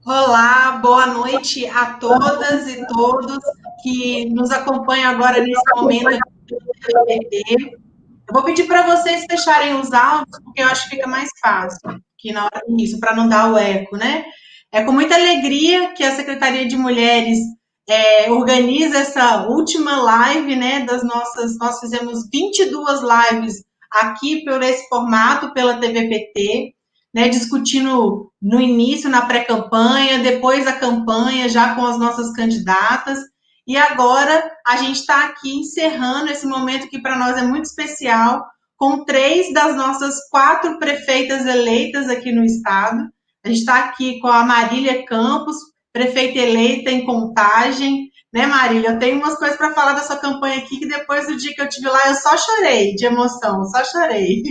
Olá, boa noite a todas e todos que nos acompanham agora nesse momento aqui do TVT. Eu vou pedir para vocês fecharem os áudios, porque eu acho que fica mais fácil que na hora disso, para não dar o eco, né? É com muita alegria que a Secretaria de Mulheres organiza essa última live, né, das nossas. Nós fizemos 22 lives aqui por esse formato, pela TVPT, né, discutindo no início, na pré-campanha, depois da campanha, já com as nossas candidatas. E agora a gente está aqui encerrando esse momento que para nós é muito especial, com 3 das nossas 4 prefeitas eleitas aqui no estado. A gente está aqui com a Marília Campos, prefeita eleita em Contagem, né, Marília? Eu tenho umas coisas para falar da sua campanha aqui, que depois do dia que eu tive lá, eu só chorei de emoção, só chorei.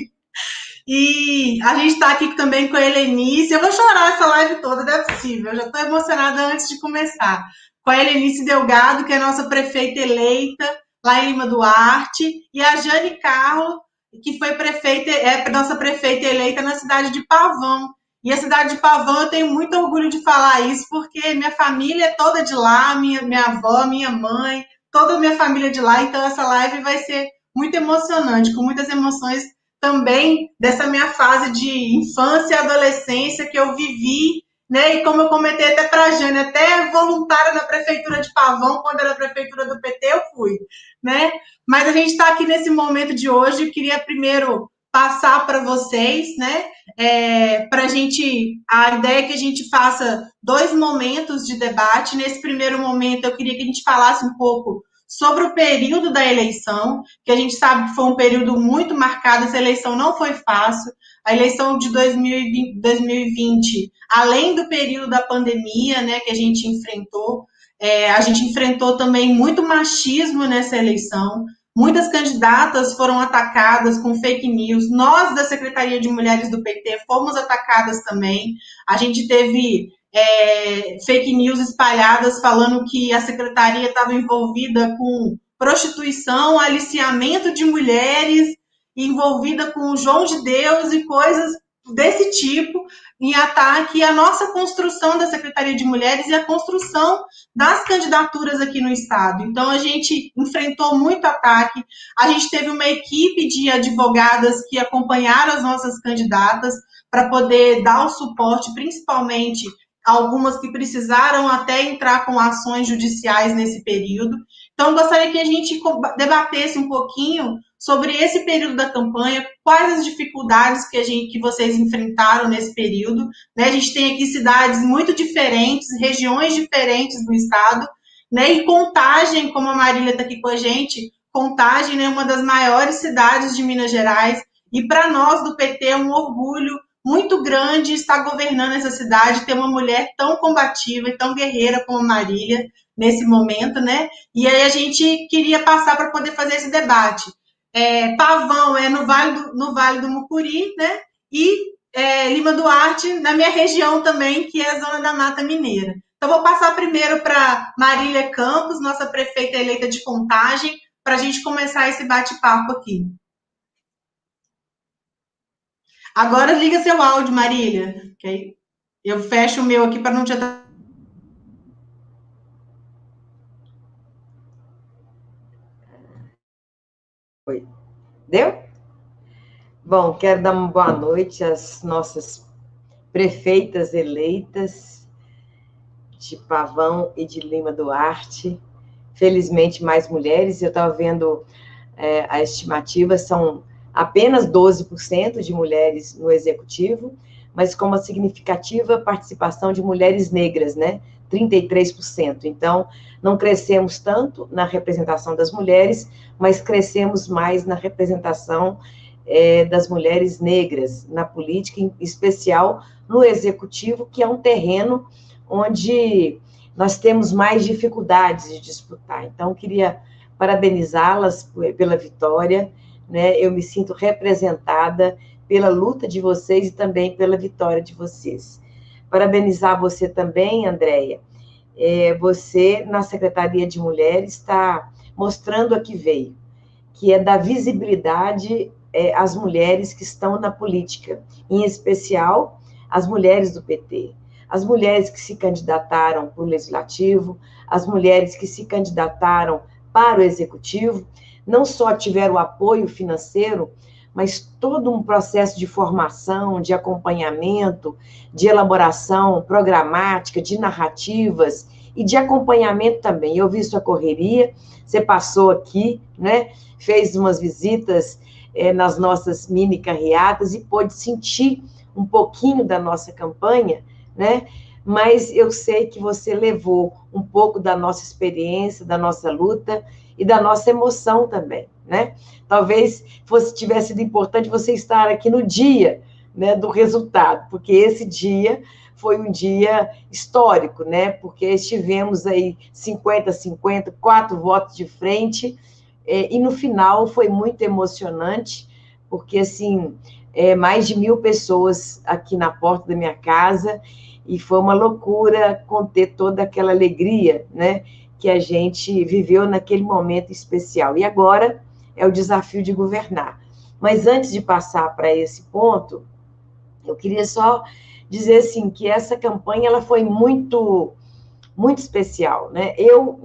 E a gente está aqui também com a Helenice. Eu vou chorar essa live toda, não é possível. Eu já estou emocionada antes de começar. Com a Helenice Delgado, que é a nossa prefeita eleita lá em Lima Duarte, e a Jane Carlo, que foi prefeita, nossa prefeita eleita na cidade de Pavão. E a cidade de Pavão, eu tenho muito orgulho de falar isso, porque minha família é toda de lá, minha avó, minha mãe, toda a minha família de lá. Então, essa live vai ser muito emocionante, com muitas emoções também dessa minha fase de infância e adolescência que eu vivi, né? E como eu comentei até para a Jane, até voluntária na prefeitura de Pavão, quando era a prefeitura do PT, eu fui, né? Mas a gente está aqui nesse momento de hoje, eu queria primeiro passar para vocês, né? Para a gente, a ideia é que a gente faça 2 momentos de debate. Nesse primeiro momento, eu queria que a gente falasse um pouco sobre o período da eleição, que a gente sabe que foi um período muito marcado, essa eleição não foi fácil. A eleição de 2020, além do período da pandemia, né, que a gente enfrentou também muito machismo nessa eleição. Muitas candidatas foram atacadas com fake news. Nós, da Secretaria de Mulheres do PT, fomos atacadas também. A gente teve fake news espalhadas falando que a secretaria estava envolvida com prostituição, aliciamento de mulheres, envolvida com o João de Deus e coisas desse tipo, em ataque à nossa construção da Secretaria de Mulheres e à construção das candidaturas aqui no Estado. Então, a gente enfrentou muito ataque, a gente teve uma equipe de advogadas que acompanharam as nossas candidatas para poder dar o suporte, principalmente algumas que precisaram até entrar com ações judiciais nesse período. Então, gostaria que a gente debatesse um pouquinho sobre esse período da campanha, quais as dificuldades que vocês enfrentaram nesse período. Né? A gente tem aqui cidades muito diferentes, regiões diferentes do estado, né? E Contagem, como a Marília está aqui com a gente, Contagem é, né, uma das maiores cidades de Minas Gerais, e para nós do PT é um orgulho muito grande estar governando essa cidade, ter uma mulher tão combativa e tão guerreira como a Marília nesse momento, né? E aí a gente queria passar para poder fazer esse debate. Pavão é no vale do Mucuri, né? E Lima Duarte, na minha região também, que é a zona da Mata Mineira. Então, vou passar primeiro para Marília Campos, nossa prefeita eleita de Contagem, para a gente começar esse bate-papo aqui. Agora liga seu áudio, Marília. Okay? Eu fecho o meu aqui para não te atrapalhar. Oi. Deu? Bom, quero dar uma boa noite às nossas prefeitas eleitas de Pavão e de Lima Duarte. Felizmente, mais mulheres. Eu estava vendo a estimativa, são apenas 12% de mulheres no executivo, mas com uma significativa participação de mulheres negras, né? 33%. Então, não crescemos tanto na representação das mulheres, mas crescemos mais na representação das mulheres negras na política, em especial no executivo, que é um terreno onde nós temos mais dificuldades de disputar. Então, queria parabenizá-las pela vitória, né? Eu me sinto representada pela luta de vocês e também pela vitória de vocês. Parabenizar você também, Andréia. Você, na Secretaria de Mulheres, está mostrando a que veio, que é dar visibilidade às mulheres que estão na política, em especial as mulheres do PT. as mulheres que se candidataram para o Legislativo, as mulheres que se candidataram para o Executivo, não só tiveram apoio financeiro, mas todo um processo de formação, de acompanhamento, de elaboração programática, de narrativas e de acompanhamento também. Eu vi sua correria, você passou aqui, né, fez umas visitas nas nossas mini carreatas e pôde sentir um pouquinho da nossa campanha, né? Mas eu sei que você levou um pouco da nossa experiência, da nossa luta e da nossa emoção também, né? Talvez tivesse sido importante você estar aqui no dia, né, do resultado, porque esse dia foi um dia histórico, né? Porque estivemos aí 50-50, 4 votos de frente, e no final foi muito emocionante, porque, assim, mais de 1.000 pessoas aqui na porta da minha casa, e foi uma loucura conter toda aquela alegria, né, que a gente viveu naquele momento especial. E agora é o desafio de governar. Mas antes de passar para esse ponto, eu queria só dizer, assim, que essa campanha ela foi muito especial, né? Eu,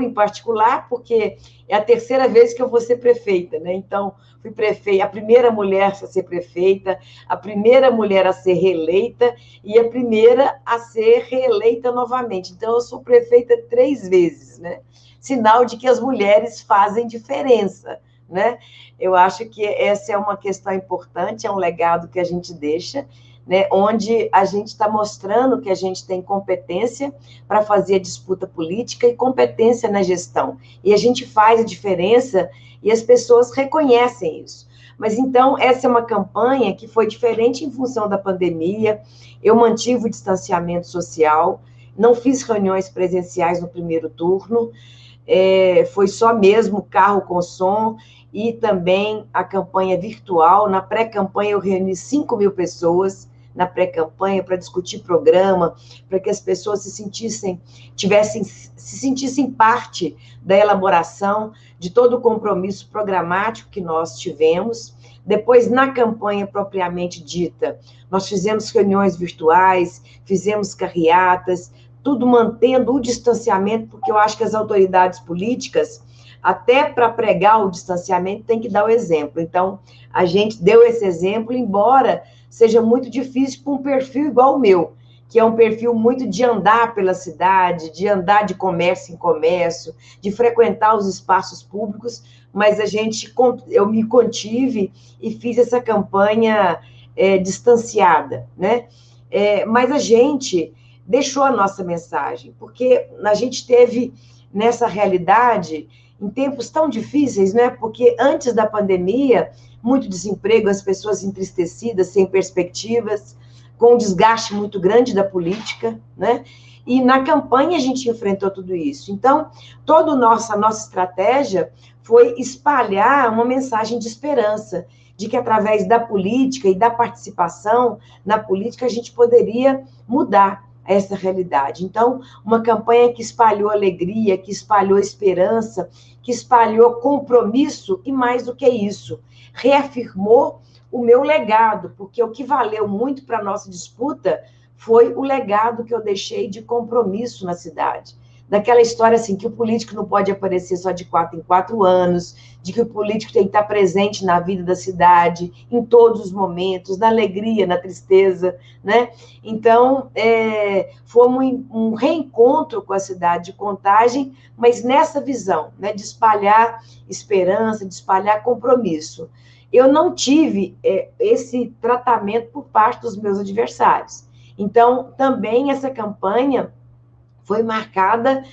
em particular, porque é a terceira vez que eu vou ser prefeita, né? Então, fui prefeita, a primeira mulher a ser prefeita, a primeira mulher a ser reeleita e a primeira a ser reeleita novamente. Então, eu sou prefeita 3 vezes, né? Sinal de que as mulheres fazem diferença, né? Eu acho que essa é uma questão importante, é um legado que a gente deixa, né, onde a gente está mostrando que a gente tem competência para fazer a disputa política e competência na gestão. E a gente faz a diferença e as pessoas reconhecem isso. Mas, então, essa é uma campanha que foi diferente em função da pandemia. Eu mantive o distanciamento social, não fiz reuniões presenciais no primeiro turno, foi só mesmo carro com som e também a campanha virtual. Na pré-campanha, eu reuni 5.000 pessoas, na pré-campanha, para discutir programa, para que as pessoas se sentissem parte da elaboração de todo o compromisso programático que nós tivemos. Depois, na campanha propriamente dita, nós fizemos reuniões virtuais, fizemos carreatas, tudo mantendo o distanciamento, porque eu acho que as autoridades políticas, até para pregar o distanciamento, tem que dar o exemplo. Então, a gente deu esse exemplo, embora seja muito difícil para um perfil igual o meu, que é um perfil muito de andar pela cidade, de andar de comércio em comércio, de frequentar os espaços públicos, mas eu me contive e fiz essa campanha distanciada, né? Mas a gente deixou a nossa mensagem, porque a gente teve nessa realidade em tempos tão difíceis, né? Porque antes da pandemia, muito desemprego, as pessoas entristecidas, sem perspectivas, com um desgaste muito grande da política, né? E na campanha a gente enfrentou tudo isso. Então, toda a nossa estratégia foi espalhar uma mensagem de esperança, de que através da política e da participação na política a gente poderia mudar essa realidade. Então, uma campanha que espalhou alegria, que espalhou esperança, que espalhou compromisso e, mais do que isso, reafirmou o meu legado, porque o que valeu muito para a nossa disputa foi o legado que eu deixei de compromisso na cidade. Daquela história assim, que o político não pode aparecer só de 4 em 4 anos, de que o político tem que estar presente na vida da cidade, em todos os momentos, na alegria, na tristeza, né? Então, foi um reencontro com a cidade de Contagem, mas nessa visão, né, de espalhar esperança, de espalhar compromisso. Eu não tive esse tratamento por parte dos meus adversários. Então, também essa campanha foi marcada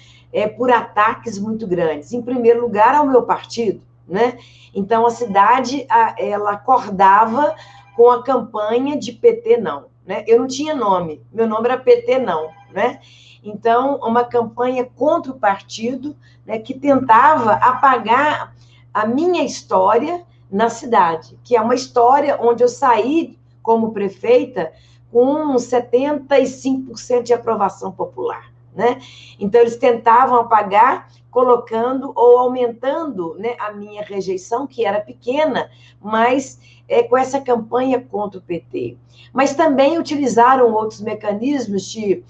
por ataques muito grandes. Em primeiro lugar, ao meu partido, né? Então, a cidade, ela acordava com a campanha de PT não, né? Eu não tinha nome, meu nome era PT não, né? Então, uma campanha contra o partido, né, que tentava apagar a minha história na cidade, que é uma história onde eu saí como prefeita com 75% de aprovação popular, né? Então, eles tentavam apagar, colocando ou aumentando, né, a minha rejeição, que era pequena, mas com essa campanha contra o PT. Mas também utilizaram outros mecanismos de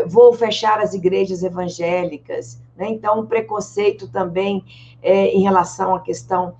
vou fechar as igrejas evangélicas, né? Então, um preconceito também em relação à questão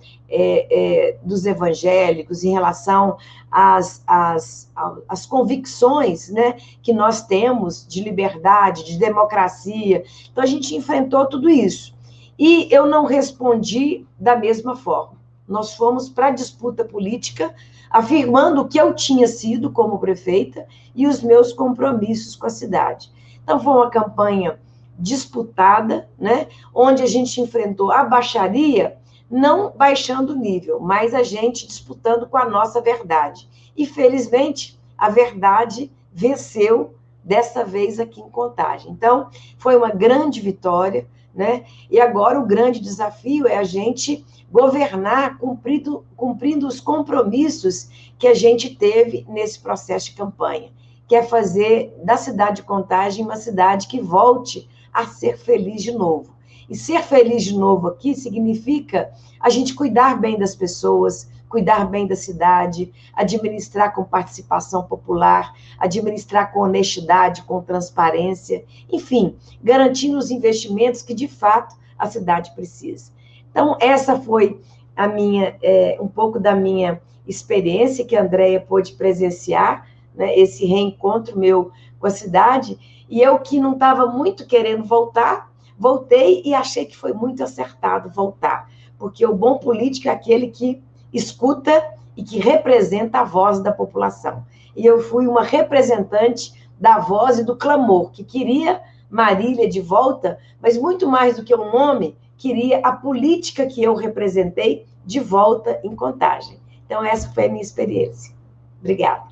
dos evangélicos, em relação às convicções, né, que nós temos de liberdade, de democracia. Então, a gente enfrentou tudo isso. E eu não respondi da mesma forma. Nós fomos para a disputa política, afirmando o que eu tinha sido como prefeita e os meus compromissos com a cidade. Então, foi uma campanha disputada, né, onde a gente enfrentou a baixaria, não baixando o nível, mas a gente disputando com a nossa verdade. E, felizmente, a verdade venceu dessa vez aqui em Contagem. Então, foi uma grande vitória, né? E agora o grande desafio é a gente governar cumprindo os compromissos que a gente teve nesse processo de campanha, que é fazer da cidade de Contagem uma cidade que volte a ser feliz de novo. E ser feliz de novo aqui significa a gente cuidar bem das pessoas, cuidar bem da cidade, administrar com participação popular, administrar com honestidade, com transparência, enfim, garantindo os investimentos que, de fato, a cidade precisa. Então, essa foi a minha, um pouco da minha experiência que a Andréia pôde presenciar, né, esse reencontro meu com a cidade, e eu que não estava muito querendo voltar, voltei e achei que foi muito acertado voltar, porque o bom político é aquele que escuta e que representa a voz da população. E eu fui uma representante da voz e do clamor, que queria Marília de volta, mas muito mais do que um nome, queria a política que eu representei de volta em Contagem. Então, essa foi a minha experiência. Obrigada.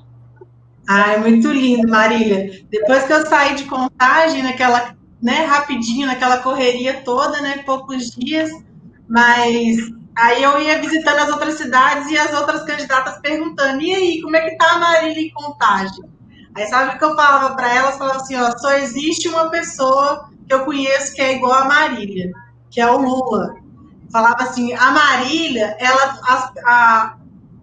Ai, muito lindo, Marília. Depois que eu saí de Contagem, naquela, né, rapidinho, naquela correria toda, né, poucos dias, mas aí eu ia visitando as outras cidades e as outras candidatas perguntando, e aí, como é que tá a Marília em Contagem? Aí sabe o que eu falava para elas? Falava assim, ó, só existe uma pessoa que eu conheço que é igual a Marília, que é o Lula. Falava assim, a Marília,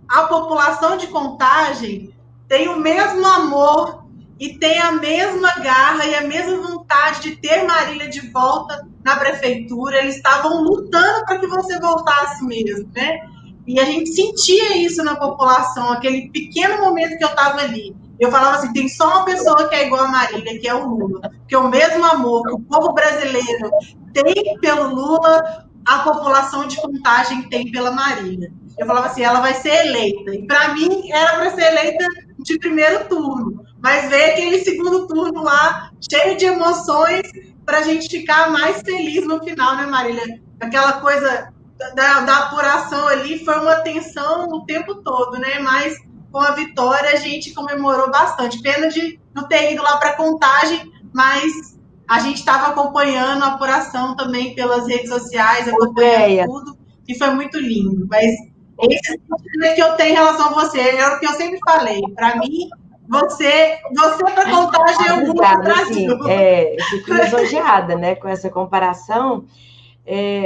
a população de Contagem tem o mesmo amor e tem a mesma garra e a mesma vontade de ter Marília de volta na prefeitura. Eles estavam lutando para que você voltasse mesmo, né? E a gente sentia isso na população, aquele pequeno momento que eu estava ali. Eu falava assim, tem só uma pessoa que é igual a Marília, que é o Lula. Porque o mesmo amor que o povo brasileiro tem pelo Lula, a população de Contagem tem pela Marília. Eu falava assim, ela vai ser eleita. E para mim, era para ser eleita de primeiro turno. Mas veio aquele segundo turno lá, cheio de emoções, para a gente ficar mais feliz no final, né, Marília? Aquela coisa da apuração ali foi uma tensão o tempo todo, né? Mas com a vitória a gente comemorou bastante. Pena de não ter ido lá para Contagem, mas a gente estava acompanhando a apuração também pelas redes sociais, acompanhando tudo, e foi muito lindo. Mas esse sentimento que eu tenho em relação a você, é o que eu sempre falei. Para mim, você para Contagem é o mundo do Brasil. Eu fico lisonjeada, né, com essa comparação.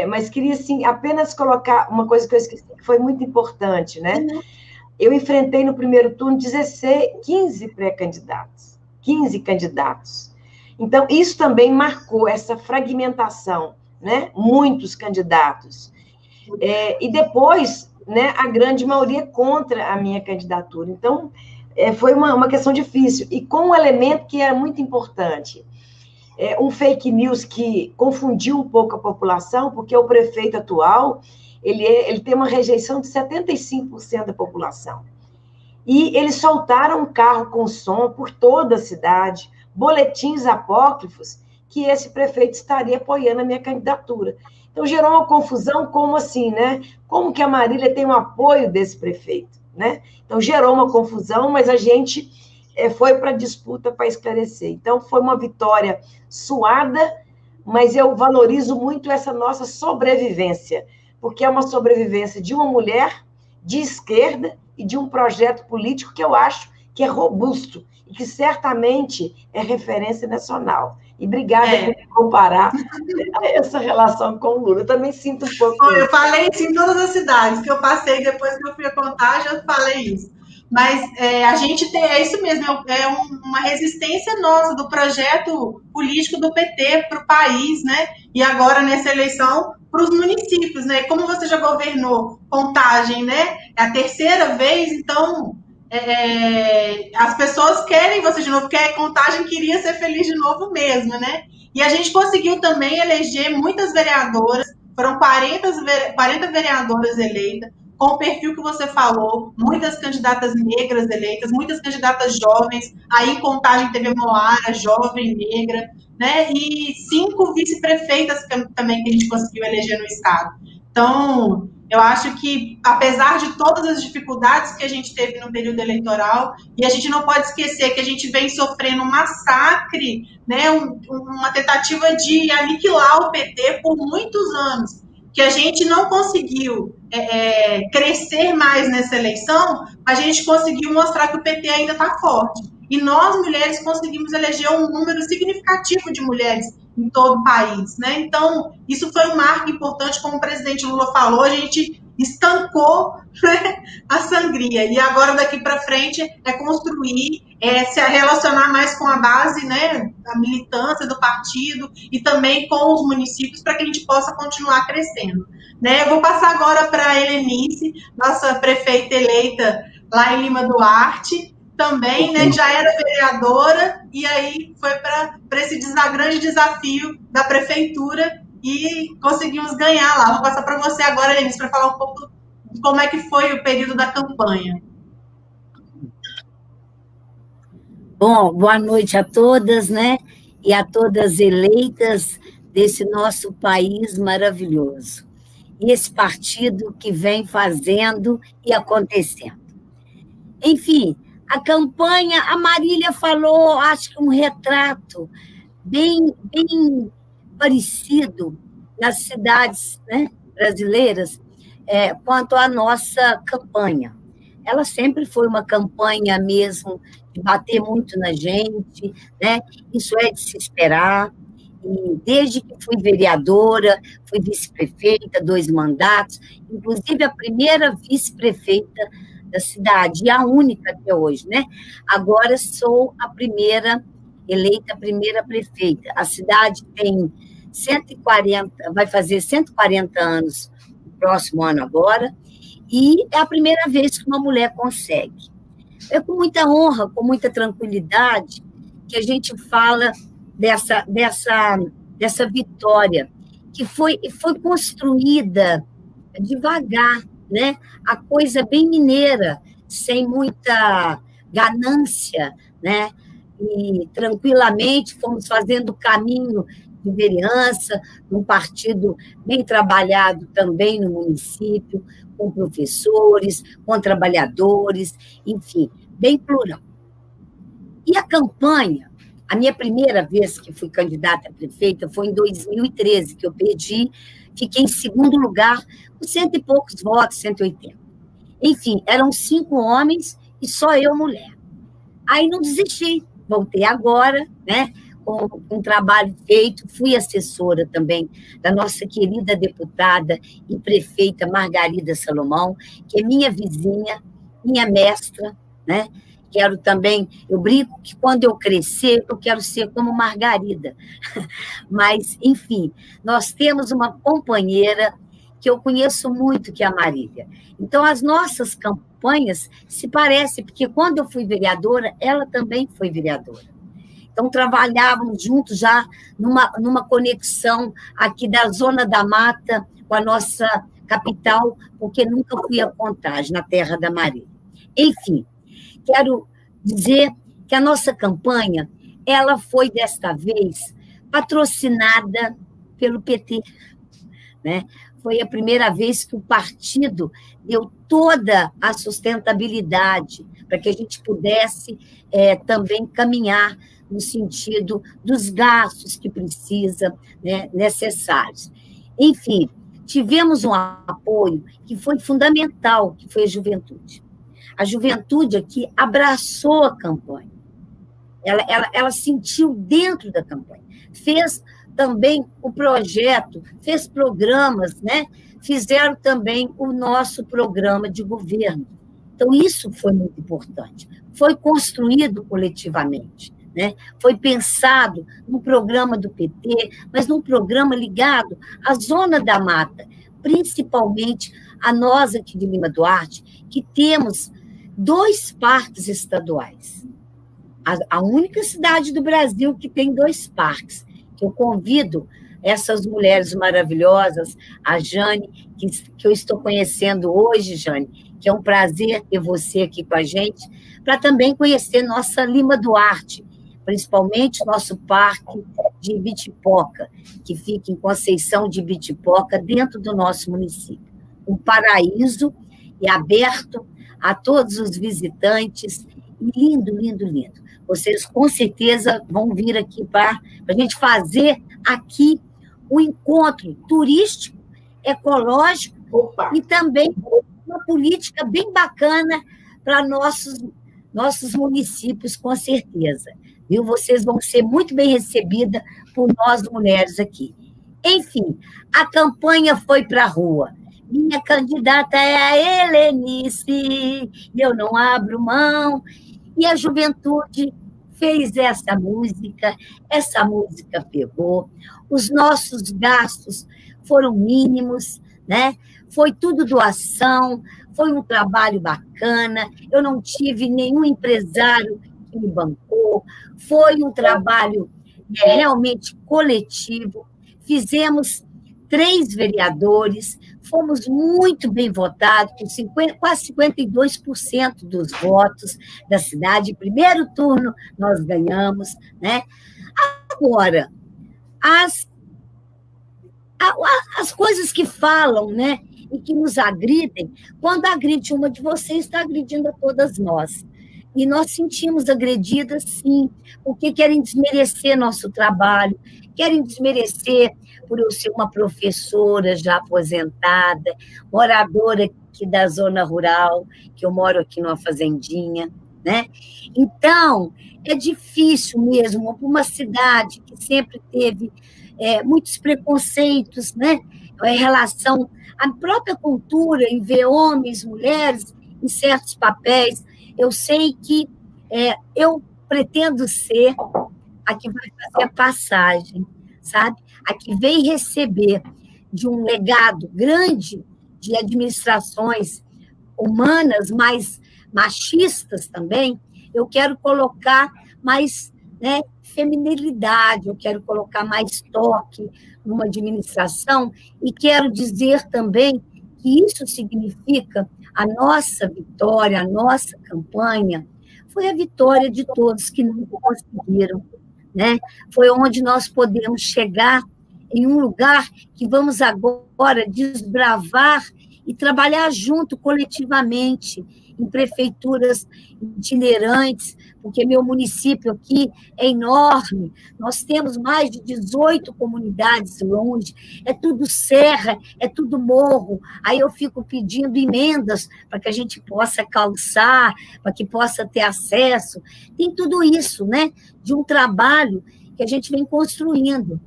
Mas queria, assim, apenas colocar uma coisa que eu esqueci, que foi muito importante, né? Eu enfrentei no primeiro turno 15 pré-candidatos, 15 candidatos. Então, isso também marcou essa fragmentação, né? Muitos candidatos. E depois, né, a grande maioria contra a minha candidatura. Então, foi uma questão difícil. E com um elemento que era muito importante, um fake news que confundiu um pouco a população, porque o prefeito atual, ele tem uma rejeição de 75% da população. E eles soltaram um carro com som por toda a cidade, boletins apócrifos, que esse prefeito estaria apoiando a minha candidatura. Então, gerou uma confusão, como assim, né? Como que a Marília tem o apoio desse prefeito, né? Então, gerou uma confusão, mas a gente foi para a disputa para esclarecer. Então, foi uma vitória suada, mas eu valorizo muito essa nossa sobrevivência, porque é uma sobrevivência de uma mulher de esquerda e de um projeto político que eu acho que é robusto e que certamente é referência nacional. E obrigada por me comparar a essa relação com o Lula. Eu também sinto um pouco. Eu falei isso em todas as cidades que eu passei, depois que eu fui a Contagem, eu falei isso. Mas a gente tem, é isso mesmo, uma resistência nossa do projeto político do PT para o país, né? E agora nessa eleição para os municípios, né? Como você já governou Contagem, né? É a terceira vez, então as pessoas querem você de novo, porque a Contagem queria ser feliz de novo mesmo, né? E a gente conseguiu também eleger muitas vereadoras, foram 40 vereadoras eleitas, com o perfil que você falou, muitas candidatas negras eleitas, muitas candidatas jovens, aí em Contagem teve a Moara, jovem, negra, né? E 5 vice-prefeitas também que a gente conseguiu eleger no estado. Então, eu acho que, apesar de todas as dificuldades que a gente teve no período eleitoral, e a gente não pode esquecer que a gente vem sofrendo um massacre, né, uma tentativa de aniquilar o PT por muitos anos, que a gente não conseguiu crescer mais nessa eleição, mas a gente conseguiu mostrar que o PT ainda está forte. E nós, mulheres, conseguimos eleger um número significativo de mulheres em todo o país, né? Então, isso foi um marco importante, como o presidente Lula falou, a gente estancou, né, a sangria. E agora, daqui para frente, é construir, se relacionar mais com a base, né, a militância do partido e também com os municípios para que a gente possa continuar crescendo. Né? Eu vou passar agora para a Helenice, nossa prefeita eleita lá em Lima Duarte, também, né, já era vereadora, e aí foi para esse grande desafio da prefeitura e conseguimos ganhar lá. Vou passar para você agora, Helenice, para falar um pouco de como é que foi o período da campanha. Bom, boa noite a todas, né? E a todas eleitas desse nosso país maravilhoso. E esse partido que vem fazendo e acontecendo. Enfim, a campanha, a Marília falou, acho que um retrato bem parecido nas cidades, né, brasileiras, quanto à nossa campanha. Ela sempre foi uma campanha mesmo de bater muito na gente, né? Isso é de se esperar. E desde que fui vereadora, fui vice-prefeita, 2 mandatos, inclusive a primeira vice-prefeita da cidade, e a única até hoje, né? Agora sou a primeira, eleita a primeira prefeita. A cidade tem 140, vai fazer 140 anos no próximo ano agora, e é a primeira vez que uma mulher consegue. É com muita honra, com muita tranquilidade, que a gente fala dessa vitória, que foi construída devagar, né? A coisa bem mineira, sem muita ganância, né? E tranquilamente fomos fazendo o caminho de vereança, num partido bem trabalhado também no município, com professores, com trabalhadores, enfim, bem plural. E a campanha, a minha primeira vez que fui candidata a prefeita foi em 2013, que eu perdi, fiquei em segundo lugar, com 100 e poucos votos, 180. Enfim, eram 5 homens e só eu mulher. Aí não desisti, voltei agora, né, com um trabalho feito, fui assessora também da nossa querida deputada e prefeita Margarida Salomão, que é minha vizinha, minha mestra, né? Quero também, eu brinco que quando eu crescer, eu quero ser como Margarida. Mas, enfim, nós temos uma companheira que eu conheço muito, que é a Marília. Então, as nossas campanhas se parecem, porque quando eu fui vereadora, ela também foi vereadora. Então, trabalhávamos juntos já numa conexão aqui da Zona da Mata com a nossa capital, porque nunca fui a Contagem, na terra da Marília. Enfim, quero dizer que a nossa campanha, ela foi, desta vez, patrocinada pelo PT, né? Foi a primeira vez que o partido deu toda a sustentabilidade para que a gente pudesse também caminhar no sentido dos gastos que precisa, né, necessários. Enfim, tivemos um apoio que foi fundamental, que foi a juventude. A juventude aqui abraçou a campanha. ela sentiu dentro da campanha. Fez também o projeto, fez programas, né? Fizeram também o nosso programa de governo. Então, isso foi muito importante. Foi construído coletivamente, né? Foi pensado no programa do PT, mas num programa ligado à Zona da Mata, principalmente a nós aqui de Lima Duarte, que temos 2 parques estaduais. A única cidade do Brasil que tem 2 parques. Eu convido essas mulheres maravilhosas, a Jane, que eu estou conhecendo hoje, Jane, que é um prazer ter você aqui com a gente, para também conhecer nossa Lima Duarte, principalmente nosso parque de Ibitipoca, que fica em Conceição de Ibitipoca, dentro do nosso município. Um paraíso e aberto a todos os visitantes, lindo, lindo, lindo. Vocês, com certeza, vão vir aqui para a gente fazer aqui um encontro turístico, ecológico. Opa. E também uma política bem bacana para nossos municípios, com certeza. Viu? Vocês vão ser muito bem recebidas por nós, mulheres, aqui. Enfim, a campanha foi para a rua. Minha candidata é a Helenice, e eu não abro mão. E a juventude fez essa música pegou, os nossos gastos foram mínimos, né? Foi tudo doação, foi um trabalho bacana, eu não tive nenhum empresário que me bancou, foi um trabalho realmente coletivo, fizemos 3 vereadores, fomos muito bem votados, com quase 52% dos votos da cidade. Primeiro turno nós ganhamos, né? Agora, as coisas que falam, né, e que nos agridem, quando agride uma de vocês, está agredindo a todas nós. E nós sentimos agredidas, sim, porque querem desmerecer nosso trabalho, querem desmerecer por eu ser uma professora já aposentada, moradora aqui da zona rural, que eu moro aqui numa fazendinha, né? Então, é difícil mesmo para uma cidade que sempre teve muitos preconceitos, né? Em relação à própria cultura, em ver homens, mulheres em certos papéis. Eu sei que eu pretendo ser a que vai fazer a passagem, sabe? A que vem receber de um legado grande de administrações humanas, mais machistas também. Eu quero colocar mais, né, feminilidade, eu quero colocar mais toque numa administração e quero dizer também que isso significa a nossa vitória, a nossa campanha, foi a vitória de todos que não conseguiram, né? Foi onde nós podemos chegar em um lugar que vamos agora desbravar e trabalhar junto, coletivamente, em prefeituras itinerantes, porque meu município aqui é enorme, nós temos mais de 18 comunidades longe, é tudo serra, é tudo morro, aí eu fico pedindo emendas para que a gente possa calçar, para que possa ter acesso, tem tudo isso, né, de um trabalho que a gente vem construindo.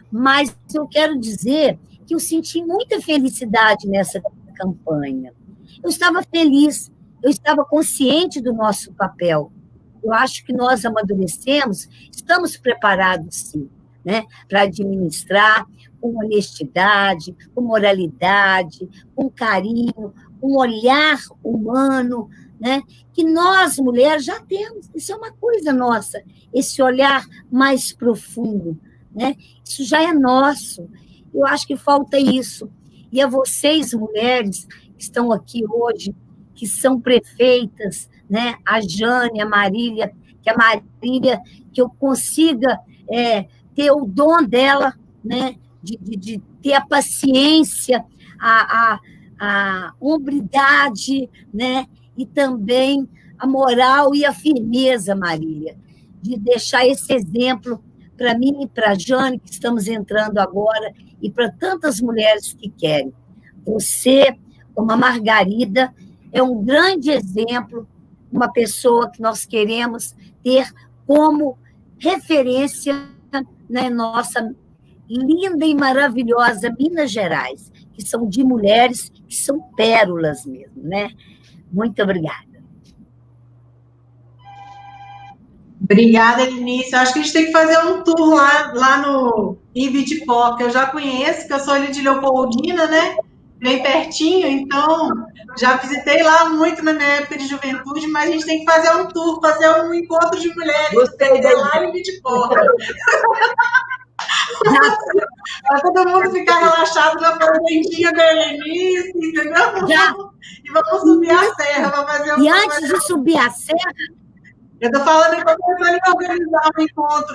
Mas eu quero dizer que eu senti muita felicidade nessa campanha. Eu estava feliz, eu estava consciente do nosso papel. Eu acho que nós amadurecemos, estamos preparados, sim, né, para administrar com honestidade, com moralidade, com carinho, um olhar humano, né, que nós, mulheres, já temos. Isso é uma coisa nossa, esse olhar mais profundo, né? Isso já é nosso. Eu acho que falta isso. E a vocês, mulheres, que estão aqui hoje, que são prefeitas, né? A Jane, a Marília, que eu consiga ter o dom dela, né? De ter a paciência, a hombridade, né? E também a moral e a firmeza, Marília, de deixar esse exemplo para mim e para a Jane, que estamos entrando agora, e para tantas mulheres que querem. Você, como a Margarida, é um grande exemplo, uma pessoa que nós queremos ter como referência na nossa linda e maravilhosa Minas Gerais, que são de mulheres que são pérolas mesmo, né? Muito obrigada. Obrigada, Elinice. Acho que a gente tem que fazer um tour lá no Ibitipoca, que eu já conheço, que eu sou ali de Leopoldina, né? Bem pertinho, então já visitei lá muito na minha época de juventude, mas a gente tem que fazer um tour, fazer um encontro de mulheres. Gostei lá em Ibitipoca. Para todo mundo ficar relaxado na fazendinha da Elinice, entendeu? Já. E vamos subir a serra para fazer E antes de subir a serra, eu estou falando que eu estou pensando em organizar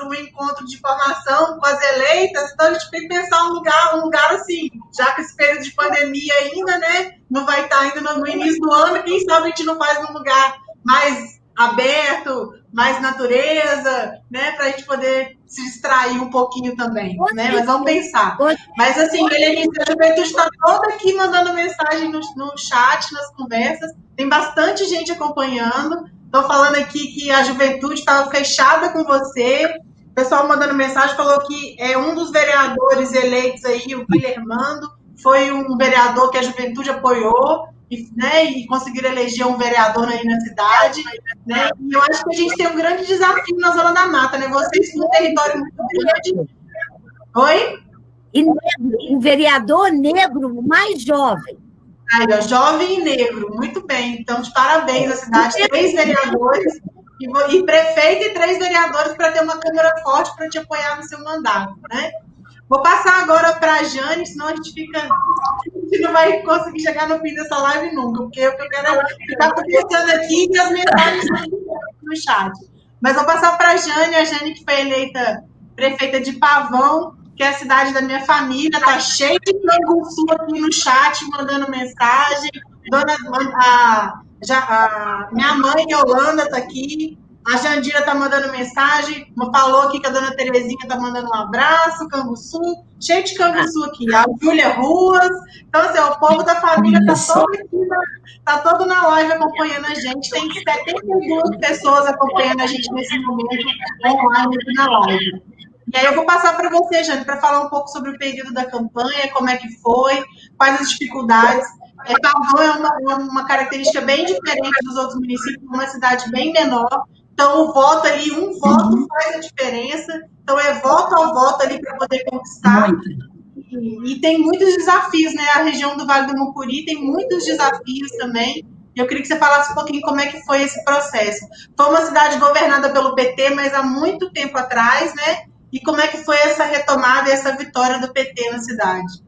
um encontro de formação com as eleitas, então a gente tem que pensar um lugar assim, já que esse período de pandemia ainda, né, não vai estar ainda no início do ano, quem sabe a gente não faz num lugar mais aberto, mais natureza, né, para a gente poder se distrair um pouquinho também, né, mas vamos pensar. Mas assim, Elenice, a juventude está toda aqui mandando mensagem no chat, nas conversas, tem bastante gente acompanhando. Estou falando aqui que a juventude estava fechada com você. O pessoal mandando mensagem falou que um dos vereadores eleitos aí, o Guilhermando, foi um vereador que a juventude apoiou, né, e conseguiram eleger um vereador aí na cidade. Né, e eu acho que a gente tem um grande desafio na Zona da Mata, né? Vocês têm um território muito grande. Oi? E um vereador negro mais jovem. Aí, ó, jovem e negro, muito bem. Então, de parabéns à cidade, 3 vereadores, e prefeito e 3 vereadores para ter uma Câmara forte para te apoiar no seu mandato, né? Vou passar agora para a Jane, senão a gente não vai conseguir chegar no fim dessa live nunca, porque eu quero ficar conversando aqui e as mensagens no chat. Mas vou passar para a Jane que foi eleita prefeita de Pavão, que é a cidade da minha família, tá cheio de canguçu aqui no chat, mandando mensagem. Minha mãe, Yolanda, está aqui. A Jandira está mandando mensagem. Falou aqui que a dona Terezinha está mandando um abraço. Canguçu, cheio de canguçu aqui. A Júlia Ruas. Então, assim, o povo da família está todo aqui, está todo na live acompanhando a gente. Tem 72 pessoas acompanhando a gente nesse momento online aqui na live. E aí eu vou passar para você, Jane, para falar um pouco sobre o período da campanha, como é que foi, quais as dificuldades. Pavão é uma característica bem diferente dos outros municípios, uma cidade bem menor. Então, o voto ali, um voto faz a diferença. Então, é voto a voto ali para poder conquistar. E tem muitos desafios, né? A região do Vale do Mucuri tem muitos desafios também. Eu queria que você falasse um pouquinho como é que foi esse processo. Foi uma cidade governada pelo PT, mas há muito tempo atrás, né? E como é que foi essa retomada e essa vitória do PT na cidade?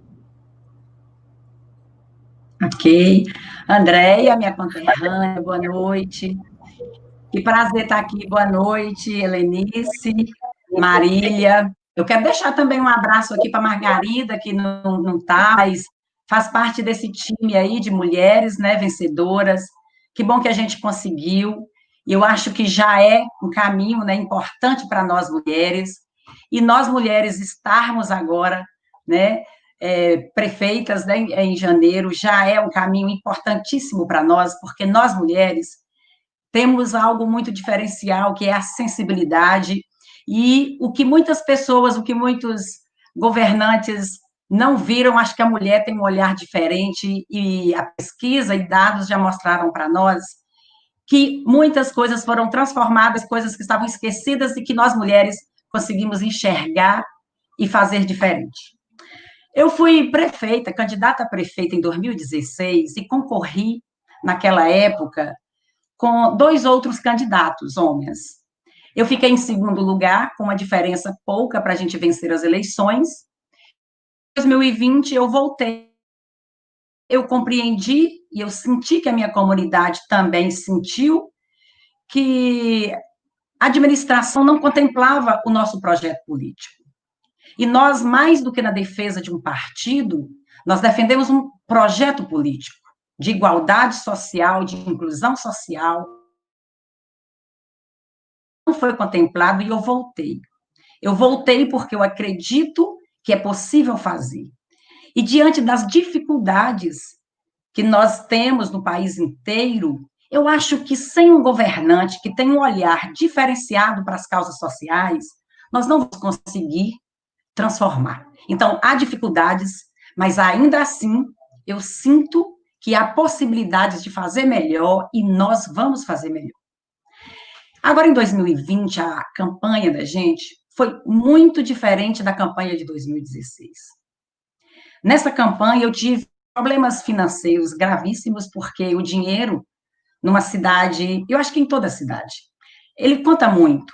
Ok. Andréia, minha conterrânea, boa noite. Que prazer estar aqui, boa noite, Helenice, Marília. Eu quero deixar também um abraço aqui para a Margarida, que não está, mas faz parte desse time aí de mulheres, né, vencedoras. Que bom que a gente conseguiu. E eu acho que já é um caminho, né, importante para nós mulheres. E nós mulheres estarmos agora, né, prefeitas, né, em janeiro, já é um caminho importantíssimo para nós, porque nós mulheres temos algo muito diferencial, que é a sensibilidade, e o que muitas pessoas, o que muitos governantes não viram, acho que a mulher tem um olhar diferente, e a pesquisa e dados já mostraram para nós que muitas coisas foram transformadas, coisas que estavam esquecidas e que nós mulheres conseguimos enxergar e fazer diferente. Eu fui prefeita, candidata a prefeita em 2016 e concorri, naquela época, com 2 outros candidatos, homens. Eu fiquei em segundo lugar, com uma diferença pouca para a gente vencer as eleições. Em 2020, eu voltei. Eu compreendi e eu senti que a minha comunidade também sentiu que a administração não contemplava o nosso projeto político. E nós, mais do que na defesa de um partido, nós defendemos um projeto político de igualdade social, de inclusão social. Não foi contemplado e eu voltei. Eu voltei porque eu acredito que é possível fazer. E diante das dificuldades que nós temos no país inteiro, Eu acho que sem um governante que tenha um olhar diferenciado para as causas sociais, nós não vamos conseguir transformar. Então, há dificuldades, mas ainda assim, eu sinto que há possibilidades de fazer melhor e nós vamos fazer melhor. Agora, em 2020, a campanha da gente foi muito diferente da campanha de 2016. Nessa campanha, eu tive problemas financeiros gravíssimos, porque o dinheiro numa cidade, eu acho que em toda cidade, ele conta muito.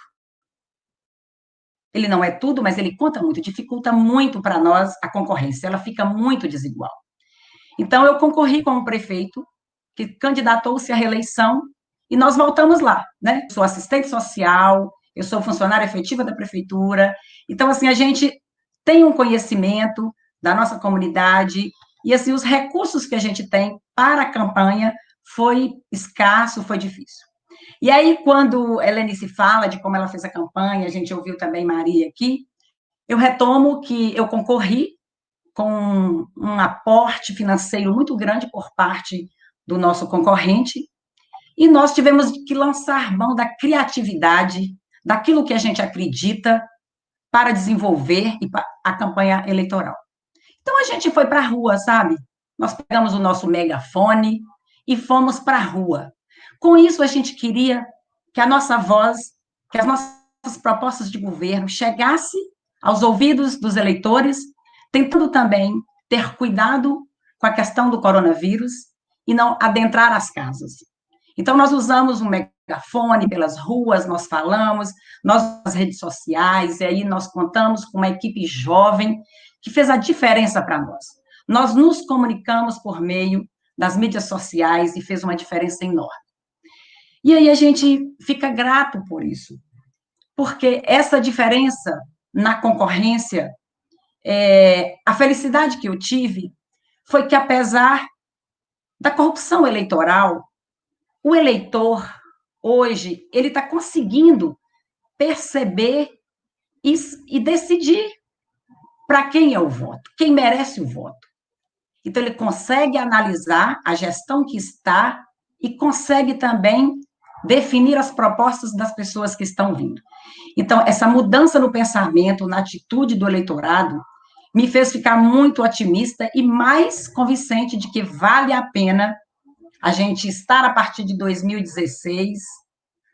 Ele não é tudo, mas ele conta muito, dificulta muito para nós a concorrência, ela fica muito desigual. Então, eu concorri com um prefeito que candidatou-se à reeleição e nós voltamos lá, né? Sou assistente social, eu sou funcionária efetiva da prefeitura, então, assim, a gente tem um conhecimento da nossa comunidade e, assim, os recursos que a gente tem para a campanha foi escasso, foi difícil. E aí, quando a Helenice fala de como ela fez a campanha, a gente ouviu também Maria aqui, eu retomo que eu concorri com um aporte financeiro muito grande por parte do nosso concorrente, e nós tivemos que lançar mão da criatividade, daquilo que a gente acredita, para desenvolver a campanha eleitoral. Então, a gente foi para a rua, sabe? Nós pegamos o nosso megafone e fomos para a rua. Com isso, a gente queria que a nossa voz, que as nossas propostas de governo chegasse aos ouvidos dos eleitores, tentando também ter cuidado com a questão do coronavírus e não adentrar as casas. Então, nós usamos um megafone pelas ruas, nós falamos, nós nas redes sociais, e aí nós contamos com uma equipe jovem que fez a diferença para nós. Nós nos comunicamos por meio das mídias sociais e fez uma diferença enorme. E aí a gente fica grato por isso, porque essa diferença na concorrência, a felicidade que eu tive foi que, apesar da corrupção eleitoral, o eleitor, hoje, ele está conseguindo perceber e decidir para quem é o voto, quem merece o voto. Então, ele consegue analisar a gestão que está e consegue também definir as propostas das pessoas que estão vindo. Então, essa mudança no pensamento, na atitude do eleitorado, me fez ficar muito otimista e mais convincente de que vale a pena a gente estar, a partir de 2016,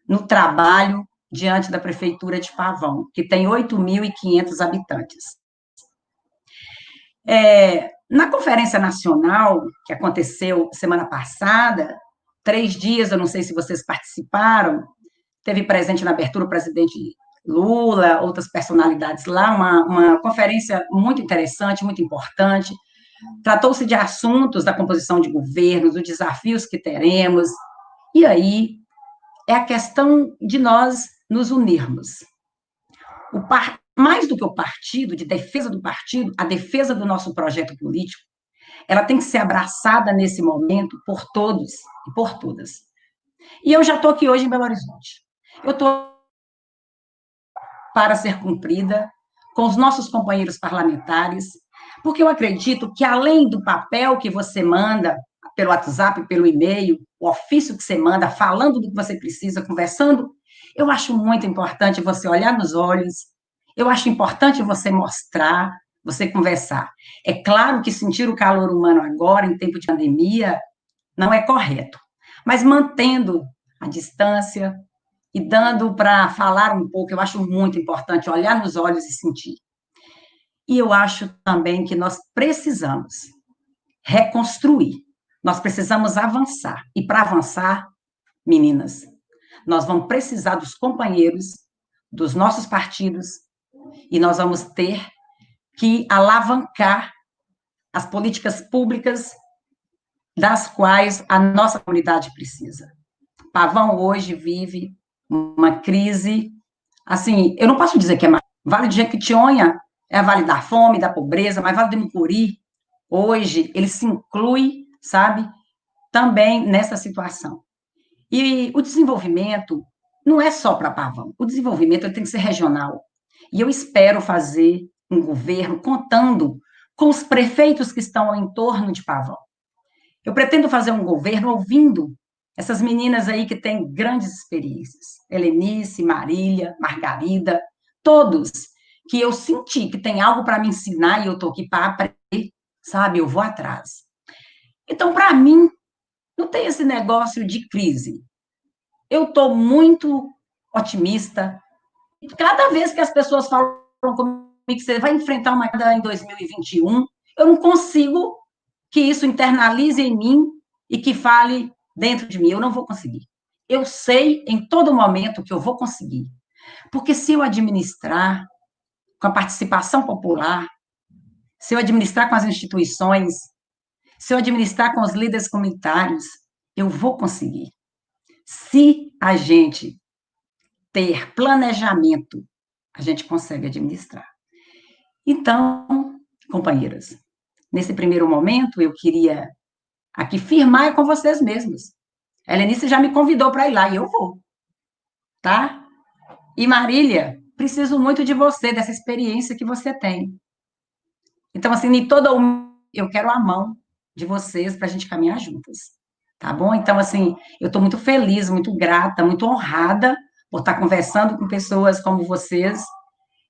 no trabalho diante da Prefeitura de Pavão, que tem 8.500 habitantes. Na Conferência Nacional, que aconteceu semana passada, 3 dias, eu não sei se vocês participaram, teve presente na abertura o presidente Lula, outras personalidades lá, uma conferência muito interessante, muito importante. Tratou-se de assuntos da composição de governo, dos desafios que teremos, e aí é a questão de nós nos unirmos. Mais do que o partido, de defesa do partido, a defesa do nosso projeto político, ela tem que ser abraçada nesse momento por todos e por todas. E eu já estou aqui hoje em Belo Horizonte. Eu estou para ser cumprida com os nossos companheiros parlamentares, porque eu acredito que, além do papel que você manda pelo WhatsApp, pelo e-mail, o ofício que você manda, falando do que você precisa, conversando, eu acho muito importante você olhar nos olhos, eu acho importante você mostrar, você conversar. É claro que sentir o calor humano agora, em tempo de pandemia, não é correto, mas mantendo a distância e dando para falar um pouco, eu acho muito importante olhar nos olhos e sentir. E eu acho também que nós precisamos reconstruir, nós precisamos avançar. E para avançar, meninas, nós vamos precisar dos companheiros, dos nossos partidos, e nós vamos ter que alavancar as políticas públicas das quais a nossa comunidade precisa. Pavão hoje vive uma crise, assim, eu não posso dizer que é Vale de Jequitinhonha é a Vale da Fome, da pobreza, mas Vale do Mucuri, hoje, ele se inclui, sabe, também nessa situação. E o desenvolvimento não é só para Pavão, o desenvolvimento ele tem que ser regional. E eu espero fazer um governo contando com os prefeitos que estão em torno de Pavão. Eu pretendo fazer um governo ouvindo Essas meninas aí que têm grandes experiências, Helenice, Marília, Margarida, todos que eu senti que tem algo para me ensinar e eu estou aqui para aprender, sabe? Eu vou atrás. Então, para mim, não tem esse negócio de crise. Eu estou muito otimista. Cada vez que as pessoas falam comigo que você vai enfrentar uma queda em 2021, eu não consigo que isso internalize em mim e que fale dentro de mim. Eu não vou conseguir. Eu sei em todo momento que eu vou conseguir. Porque se eu administrar com a participação popular, se eu administrar com as instituições, se eu administrar com os líderes comunitários, eu vou conseguir. Se a gente ter planejamento, a gente consegue administrar. Então, companheiras, nesse primeiro momento, eu queria aqui firmar com vocês mesmos. A Helenice já me convidou para ir lá e eu vou, tá? E Marília, preciso muito de você, dessa experiência que você tem. Então, assim, eu quero a mão de vocês para a gente caminhar juntas, tá bom? Então, assim, eu estou muito feliz, muito grata, muito honrada por estar conversando com pessoas como vocês,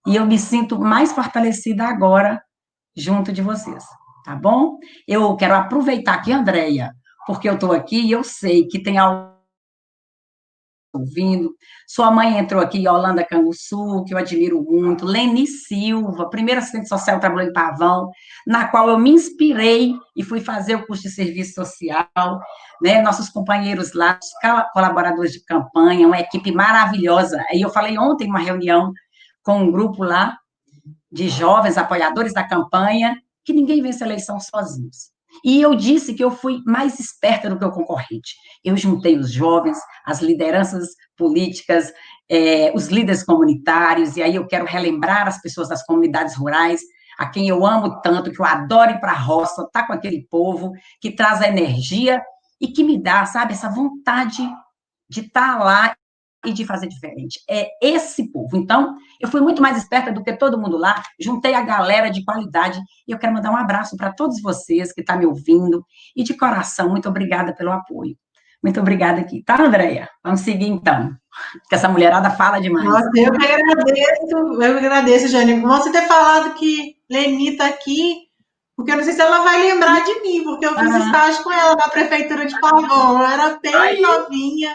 e eu me sinto mais fortalecida agora junto de vocês, tá bom? Eu quero aproveitar aqui, Andréia, porque eu estou aqui e eu sei que tem algo ouvindo. Sua mãe entrou aqui, Yolanda Canguçu, que eu admiro muito, Leni Silva, primeira assistente social trabalhando em Pavão, na qual eu me inspirei e fui fazer o curso de serviço social, né? Nossos companheiros lá, os colaboradores de campanha, uma equipe maravilhosa. Aí eu falei ontem, numa reunião com um grupo lá de jovens apoiadores da campanha, que ninguém vence a eleição sozinhos. E eu disse que eu fui mais esperta do que o concorrente. Eu juntei os jovens, as lideranças políticas, os líderes comunitários, e aí eu quero relembrar as pessoas das comunidades rurais, a quem eu amo tanto, que eu adoro ir para a roça, estar com aquele povo, que traz a energia e que me dá, sabe, essa vontade de estar lá e de fazer diferente. É esse povo. Então, eu fui muito mais esperta do que todo mundo lá, juntei a galera de qualidade, e eu quero mandar um abraço para todos vocês que estão me ouvindo, e de coração, muito obrigada pelo apoio. Muito obrigada aqui, tá, Andréia? Vamos seguir, então, porque essa mulherada fala demais. Nossa, eu que agradeço, Jane. Bom você ter falado que Leni está aqui, porque eu não sei se ela vai lembrar de mim, porque eu fiz estágio com ela na prefeitura de Pavão. Eu era bem novinha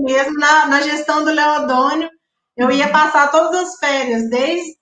mesmo, na gestão do Leodônio. Eu ia passar todas as férias, desde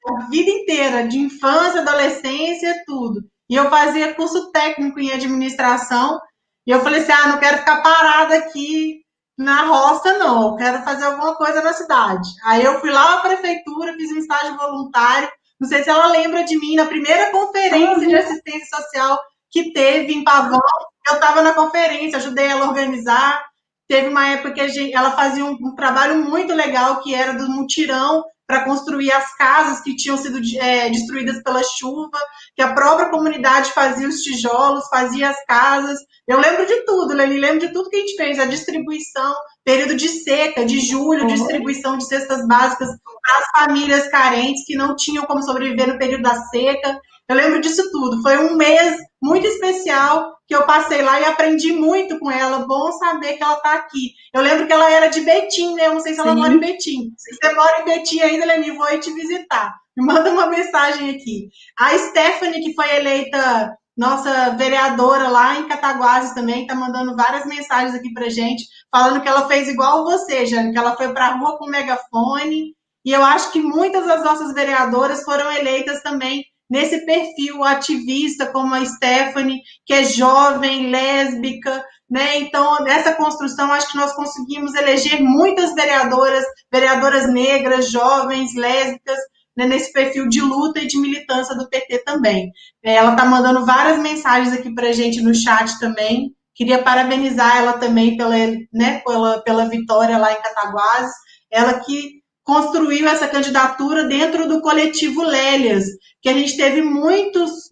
a vida inteira, de infância, adolescência, tudo. E eu fazia curso técnico em administração, e eu falei assim, não quero ficar parada aqui na roça, não, eu quero fazer alguma coisa na cidade. Aí eu fui lá à prefeitura, fiz um estágio voluntário, não sei se ela lembra de mim, na primeira conferência de assistência social que teve em Pavão, eu estava na conferência, ajudei ela a organizar. Teve uma época que ela fazia um trabalho muito legal, que era do mutirão para construir as casas que tinham sido destruídas pela chuva, que a própria comunidade fazia os tijolos, fazia as casas. Eu lembro de tudo, Leni, lembro de tudo que a gente fez, a distribuição, período de seca, de julho, distribuição de cestas básicas para as famílias carentes que não tinham como sobreviver no período da seca. Eu lembro disso tudo. Foi um mês muito especial que eu passei lá e aprendi muito com ela. Bom saber que ela está aqui. Eu lembro que ela era de Betim, né? Eu não sei se ela mora em Betim. Se você mora em Betim ainda, Leni, vou aí te visitar. Me manda uma mensagem aqui. A Stephanie, que foi eleita nossa vereadora lá em Cataguases também, está mandando várias mensagens aqui pra gente, falando que ela fez igual você, Jane, que ela foi para a rua com megafone. E eu acho que muitas das nossas vereadoras foram eleitas também nesse perfil ativista, como a Stephanie, que é jovem, lésbica, né? Então, nessa construção, acho que nós conseguimos eleger muitas vereadoras negras, jovens, lésbicas, né, nesse perfil de luta e de militância do PT também. Ela está mandando várias mensagens aqui para a gente no chat também. Queria parabenizar ela também pela vitória lá em Cataguases. Ela que construiu essa candidatura dentro do coletivo Lélias, que a gente teve muitas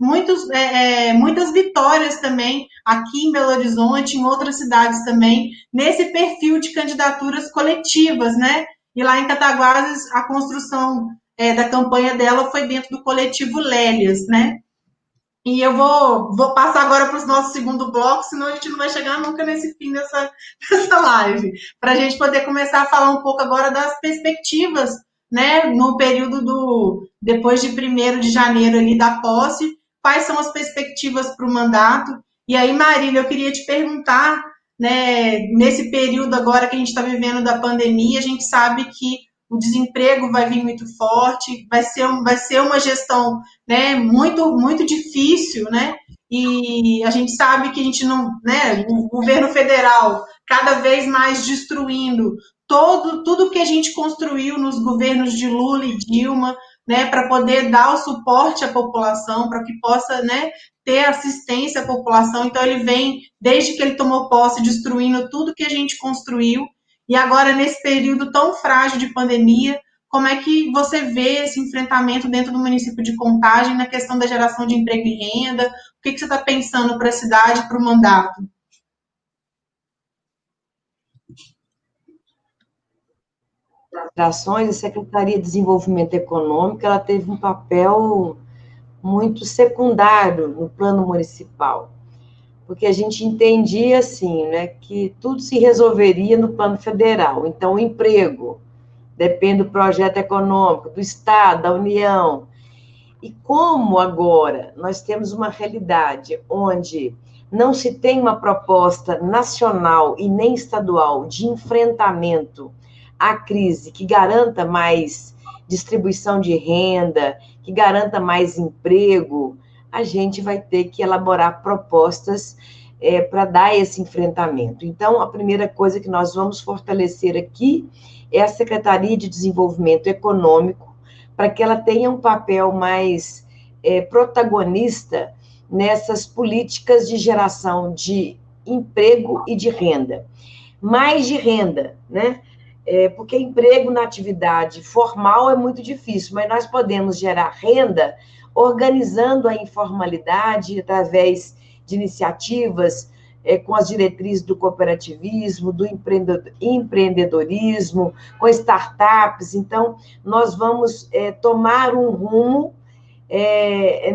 vitórias também aqui em Belo Horizonte, em outras cidades também, nesse perfil de candidaturas coletivas, né? E lá em Cataguases, a construção da campanha dela foi dentro do coletivo Lélias, né? E eu vou passar agora para o nosso segundo bloco, senão a gente não vai chegar nunca nesse fim dessa live. Para a gente poder começar a falar um pouco agora das perspectivas, né, no período depois de 1º de janeiro ali da posse, quais são as perspectivas para o mandato. E aí, Marília, eu queria te perguntar, né, nesse período agora que a gente está vivendo da pandemia, a gente sabe que o desemprego vai vir muito forte, vai ser uma gestão, né, muito, muito difícil, né? E a gente sabe que a gente não, né, o governo federal cada vez mais destruindo tudo que a gente construiu nos governos de Lula e Dilma, né, para poder dar o suporte à população, para que possa, né, ter assistência à população. Então ele vem, desde que ele tomou posse, destruindo tudo que a gente construiu. E agora, nesse período tão frágil de pandemia, como é que você vê esse enfrentamento dentro do município de Contagem na questão da geração de emprego e renda? O que você está pensando para a cidade, para o mandato? Ações, a Secretaria de Desenvolvimento Econômico, ela teve um papel muito secundário no plano municipal, porque a gente entendia, assim, né, que tudo se resolveria no plano federal. Então, o emprego depende do projeto econômico, do Estado, da União. E como agora nós temos uma realidade onde não se tem uma proposta nacional e nem estadual de enfrentamento à crise que garanta mais distribuição de renda, que garanta mais emprego, a gente vai ter que elaborar propostas para dar esse enfrentamento. Então, a primeira coisa que nós vamos fortalecer aqui é a Secretaria de Desenvolvimento Econômico, para que ela tenha um papel mais protagonista nessas políticas de geração de emprego e de renda. Mais de renda, né? Porque emprego na atividade formal é muito difícil, mas nós podemos gerar renda organizando a informalidade através de iniciativas com as diretrizes do cooperativismo, do empreendedorismo, com startups. Então, nós vamos tomar um rumo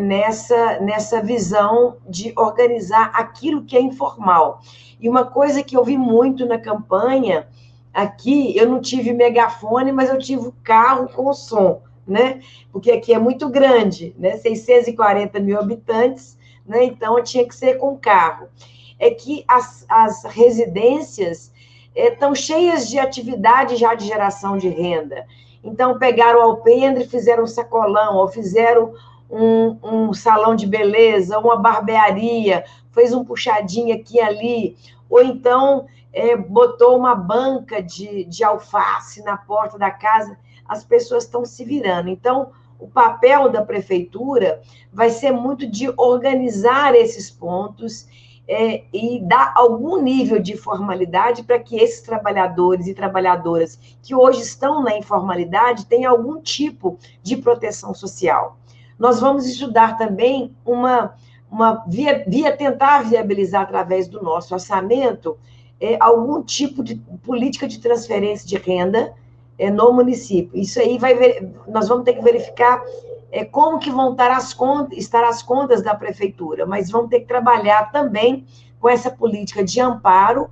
nessa visão de organizar aquilo que é informal. E uma coisa que eu vi muito na campanha, aqui eu não tive megafone, mas eu tive carro com som, né? Porque aqui é muito grande, né? 640 mil habitantes, né? Então eu tinha que ser com carro. É que as residências estão cheias de atividade já de geração de renda. Então, pegaram o alpendre, fizeram um sacolão, ou fizeram um salão de beleza, uma barbearia, fez um puxadinho aqui e ali, ou então botou uma banca de alface na porta da casa. As pessoas estão se virando. Então, o papel da prefeitura vai ser muito de organizar esses pontos e dar algum nível de formalidade para que esses trabalhadores e trabalhadoras que hoje estão na informalidade tenham algum tipo de proteção social. Nós vamos estudar também tentar viabilizar através do nosso orçamento algum tipo de política de transferência de renda no município. Isso aí nós vamos ter que verificar como que vão estar as contas da prefeitura, mas vamos ter que trabalhar também com essa política de amparo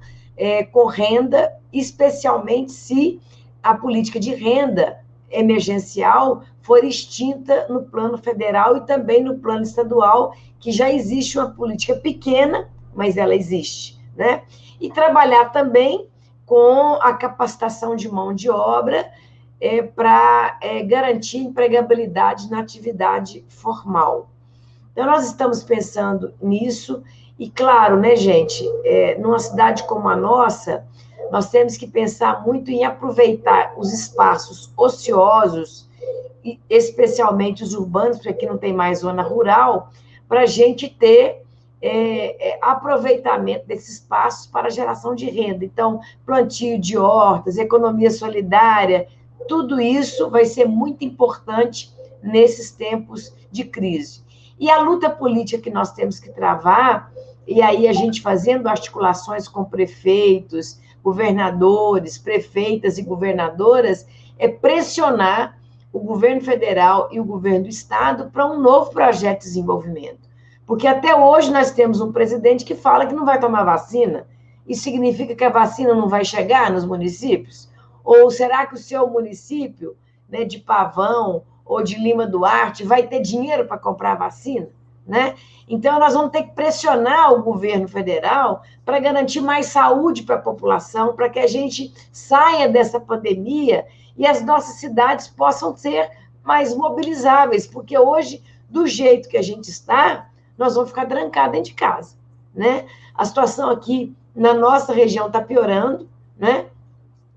com renda, especialmente se a política de renda emergencial for extinta no plano federal e também no plano estadual, que já existe uma política pequena, mas ela existe, né? E trabalhar também com a capacitação de mão de obra para garantir empregabilidade na atividade formal. Então, nós estamos pensando nisso, e claro, né, gente, numa cidade como a nossa, nós temos que pensar muito em aproveitar os espaços ociosos, e especialmente os urbanos, porque aqui não tem mais zona rural, para a gente ter aproveitamento desses espaços para geração de renda. Então, plantio de hortas, economia solidária, tudo isso vai ser muito importante nesses tempos de crise. E a luta política que nós temos que travar, e aí a gente fazendo articulações com prefeitos, governadores, prefeitas e governadoras, é pressionar o governo federal e o governo do estado para um novo projeto de desenvolvimento. Porque até hoje nós temos um presidente que fala que não vai tomar vacina. Isso significa que a vacina não vai chegar nos municípios? Ou será que o seu município, né, de Pavão ou de Lima Duarte vai ter dinheiro para comprar a vacina? Né? Então, nós vamos ter que pressionar o governo federal para garantir mais saúde para a população, para que a gente saia dessa pandemia e as nossas cidades possam ser mais mobilizáveis, porque hoje, do jeito que a gente está, nós vamos ficar trancados dentro de casa. Né? A situação aqui na nossa região está piorando, né?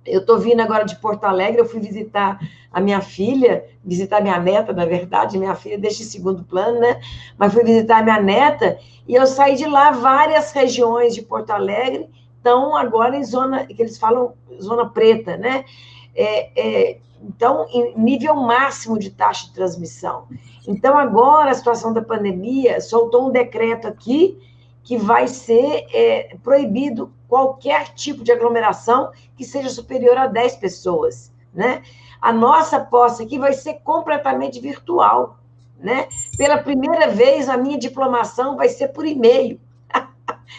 Eu estou vindo agora de Porto Alegre, eu fui visitar a minha filha, visitar minha neta, na verdade, minha filha deixa em segundo plano, né? Mas fui visitar a minha neta e eu saí de lá, várias regiões de Porto Alegre estão agora em zona, que eles falam zona preta, né? Então, em nível máximo de taxa de transmissão. Então, agora, a situação da pandemia soltou um decreto aqui que vai ser proibido qualquer tipo de aglomeração que seja superior a 10 pessoas, né? A nossa posse aqui vai ser completamente virtual, né? Pela primeira vez, a minha diplomação vai ser por e-mail.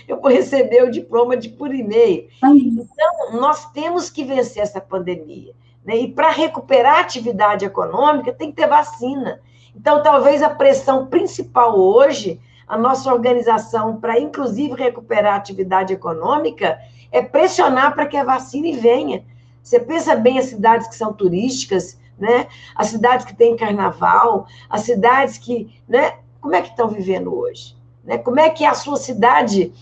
Eu vou receber o diploma por e-mail. Então, nós temos que vencer essa pandemia, né? E para recuperar a atividade econômica, tem que ter vacina. Então, talvez a pressão principal hoje, a nossa organização para, inclusive, recuperar a atividade econômica, é pressionar para que a vacina venha. Você pensa bem as cidades que são turísticas, né? As cidades que têm carnaval, as cidades que... Né? Como é que estão vivendo hoje? Né? Como é que é a sua cidade,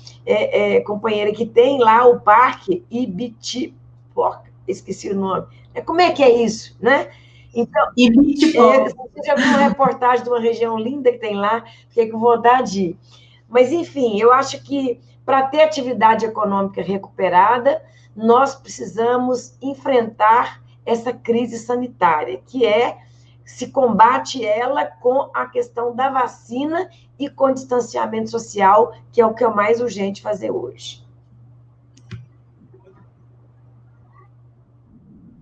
companheira, que tem lá o Parque Ibitipoca, esqueci o nome. Como é que é isso, né? Então, você já viu uma reportagem de uma região linda que tem lá, fiquei com vontade de ir. Mas, enfim, eu acho que para ter atividade econômica recuperada, nós precisamos enfrentar essa crise sanitária, que se combate ela com a questão da vacina e com distanciamento social, que é o que é mais urgente fazer hoje.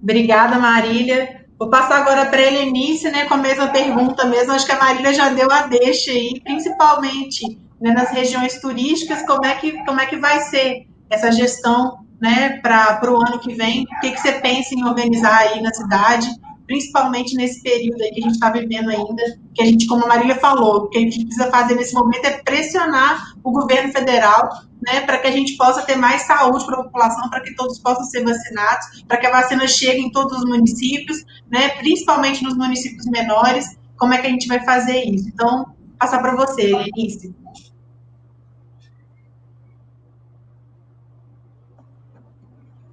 Obrigada, Marília. Vou passar agora para a Helenice, né, com a mesma pergunta mesmo. Acho que a Marília já deu a deixa aí, principalmente, né, nas regiões turísticas, como é que vai ser essa gestão, né, para o ano que vem? O que você pensa em organizar aí na cidade, principalmente nesse período aí que a gente está vivendo ainda, que a gente, como a Marília falou, o que a gente precisa fazer nesse momento é pressionar o governo federal, né, para que a gente possa ter mais saúde para a população, para que todos possam ser vacinados, para que a vacina chegue em todos os municípios, né, principalmente nos municípios menores. Como é que a gente vai fazer isso? Então, passar para você, Helenice.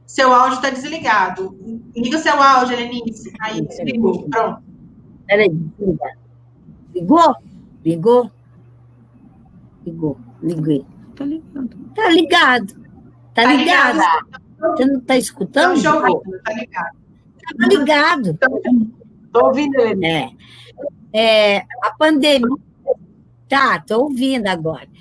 Seu áudio está desligado. Liga o seu áudio, Helenice. Aí, ligou. Pronto. Peraí, ligou? Ligou? Liguei. Tá ligado. Tá ligado. Você não tá escutando? Então, tá ligado. Tá ligado. Tô ouvindo, Helenice. A pandemia... Tá, tô ouvindo agora.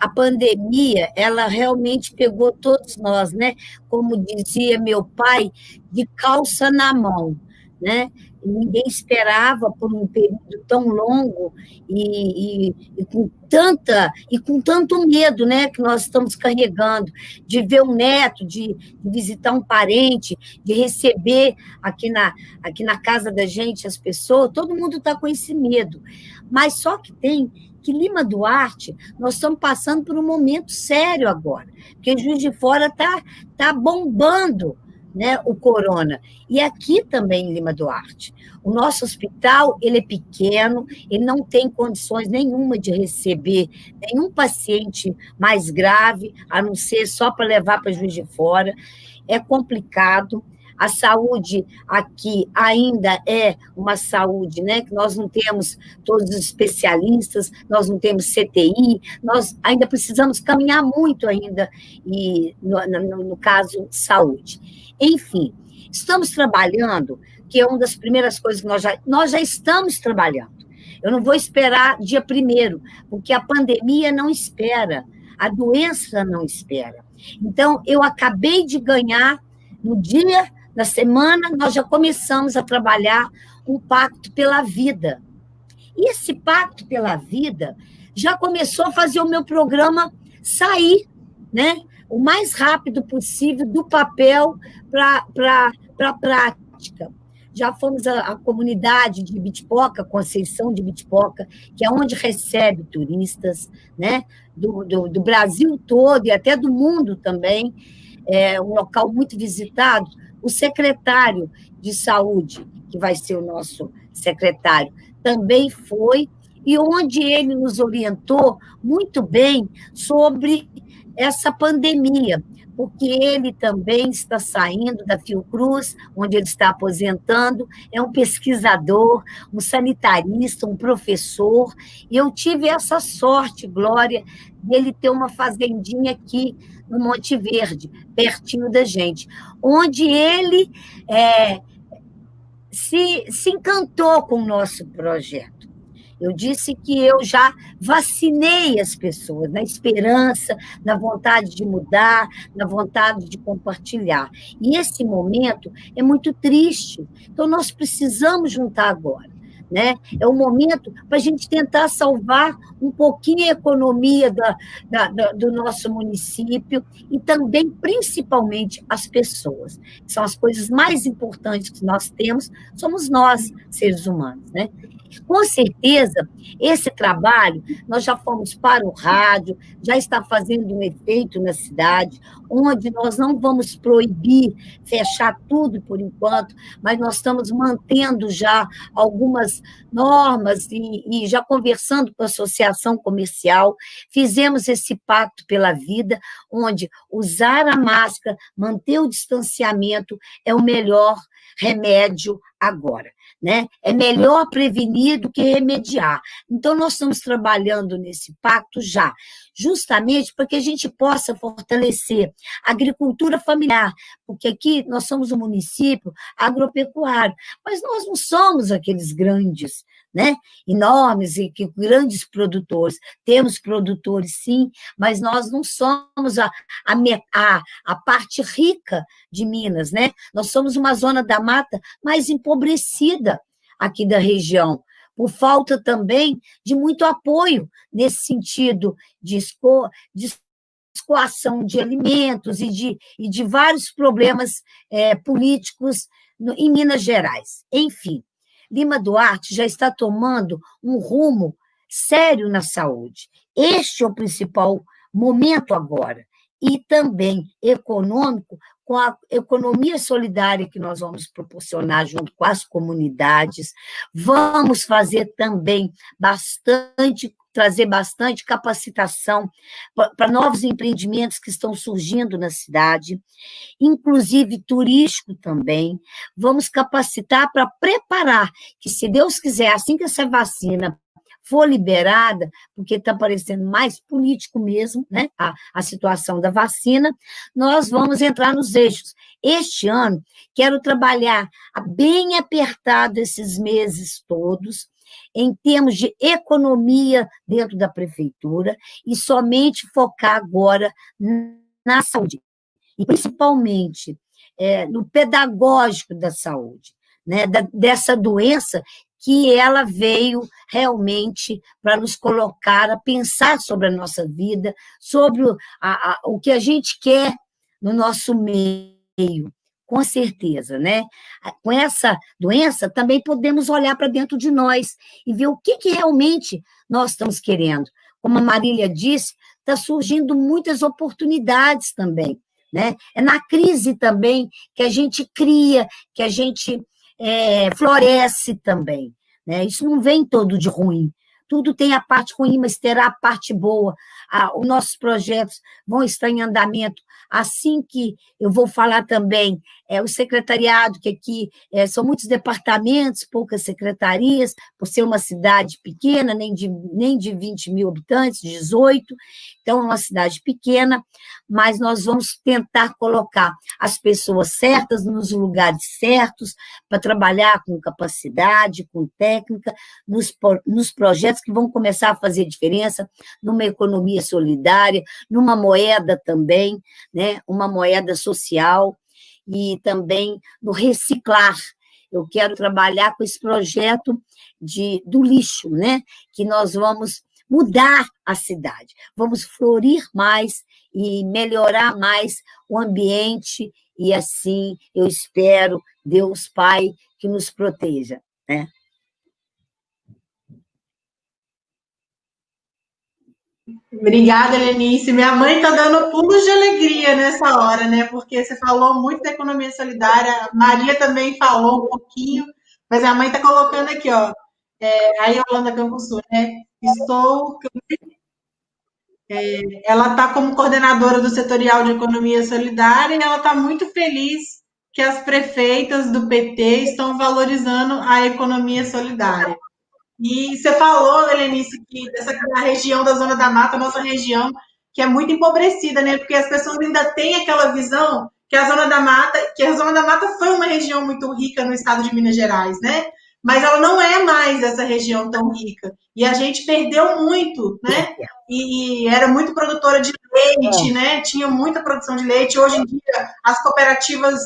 A pandemia, ela realmente pegou todos nós, né? Como dizia meu pai, de calça na mão, né? Ninguém esperava por um período tão longo e com tanto medo, né, que nós estamos carregando, de ver um neto, de visitar um parente, de receber aqui na casa da gente as pessoas, todo mundo está com esse medo. Mas só que que Lima Duarte, nós estamos passando por um momento sério agora, porque Juiz de Fora está bombando, né, o corona. E aqui também em Lima Duarte. O nosso hospital, ele é pequeno, ele não tem condições nenhuma de receber nenhum paciente mais grave, a não ser só para levar para Juiz de Fora. É complicado. A saúde aqui ainda é uma saúde, né, que nós não temos todos os especialistas, nós não temos CTI, nós ainda precisamos caminhar muito ainda, e no caso, saúde. Enfim, estamos trabalhando, que é uma das primeiras coisas que nós já estamos trabalhando. Eu não vou esperar dia 1º, porque a pandemia não espera, a doença não espera. Então, eu acabei de ganhar, na semana, nós já começamos a trabalhar um pacto pela vida. E esse pacto pela vida já começou a fazer o meu programa sair, né? O mais rápido possível do papel para a prática. Já fomos à comunidade de Ibitipoca, Conceição de Ibitipoca, que é onde recebe turistas, né? Do Brasil todo e até do mundo também. É um local muito visitado. O secretário de saúde, que vai ser o nosso secretário, também foi, e onde ele nos orientou muito bem sobre essa pandemia, porque ele também está saindo da Fiocruz, onde ele está aposentando, é um pesquisador, um sanitarista, um professor, e eu tive essa sorte, Glória, dele ter uma fazendinha aqui no Monte Verde, pertinho da gente, onde ele se encantou com o nosso projeto. Eu disse que eu já vacinei as pessoas, na esperança, na vontade de mudar, na vontade de compartilhar. E esse momento é muito triste, então nós precisamos juntar agora. Né? É o momento para a gente tentar salvar um pouquinho a economia do nosso município e também, principalmente, as pessoas. São as coisas mais importantes que nós temos, somos nós, seres humanos. Né? Com certeza, esse trabalho, nós já fomos para o rádio, já está fazendo um efeito na cidade, onde nós não vamos proibir, fechar tudo por enquanto, mas nós estamos mantendo já algumas normas e já conversando com a associação comercial, fizemos esse pacto pela vida, onde usar a máscara, manter o distanciamento é o melhor remédio agora. Né? É melhor prevenir do que remediar. Então, nós estamos trabalhando nesse pacto já, justamente para que a gente possa fortalecer a agricultura familiar, porque aqui nós somos um município agropecuário, mas nós não somos aqueles grandes, né? Enormes e grandes produtores. Temos produtores, sim, mas nós não somos a parte rica de Minas, né? Nós somos uma zona da mata mais empobrecida aqui da região, por falta também de muito apoio nesse sentido de escoação de alimentos e de vários problemas políticos em Minas Gerais. Enfim, Lima Duarte já está tomando um rumo sério na saúde. Este é o principal momento agora. E também econômico, com a economia solidária que nós vamos proporcionar junto com as comunidades. Vamos fazer também trazer bastante capacitação para novos empreendimentos que estão surgindo na cidade, inclusive turístico também. Vamos capacitar para preparar, que se Deus quiser, assim que essa vacina for liberada, porque está parecendo mais político mesmo, né? A situação da vacina, nós vamos entrar nos eixos. Este ano, quero trabalhar bem apertado esses meses todos, em termos de economia dentro da prefeitura, e somente focar agora na saúde, e principalmente no pedagógico da saúde, né? Dessa doença que ela veio realmente para nos colocar a pensar sobre a nossa vida, sobre o que a gente quer no nosso meio, com certeza, né? Com essa doença, também podemos olhar para dentro de nós e ver o que realmente nós estamos querendo. Como a Marília disse, está surgindo muitas oportunidades também, né? É na crise também que a gente cria, que a gente floresce também, né? Isso não vem todo de ruim, tudo tem a parte ruim, mas terá a parte boa. Os nossos projetos vão estar em andamento. Assim que eu vou falar também, o secretariado, que aqui são muitos departamentos, poucas secretarias, por ser uma cidade pequena, nem de 20 mil habitantes, 18, então é uma cidade pequena, mas nós vamos tentar colocar as pessoas certas nos lugares certos, para trabalhar com capacidade, com técnica, nos projetos que vão começar a fazer diferença, numa economia solidária, numa moeda também, né? Uma moeda social, e também no reciclar. Eu quero trabalhar com esse projeto do lixo, né? Que nós vamos mudar a cidade, vamos florir mais e melhorar mais o ambiente, e assim eu espero, Deus Pai, que nos proteja, né? Obrigada, Helenice. Minha mãe está dando pulos de alegria nessa hora, né? Porque você falou muito da economia solidária, a Maria também falou um pouquinho, mas a mãe está colocando aqui, ó, aí Holanda Campo Sul, né? Ela está como coordenadora do setorial de economia solidária e ela está muito feliz que as prefeitas do PT estão valorizando a economia solidária. E você falou, Helenice, que dessa região da Zona da Mata, nossa região, que é muito empobrecida, né? Porque as pessoas ainda têm aquela visão que a Zona da Mata foi uma região muito rica no estado de Minas Gerais, né? Mas ela não é mais essa região tão rica. E a gente perdeu muito, né? E era muito produtora de leite, né? Tinha muita produção de leite. Hoje em dia, as cooperativas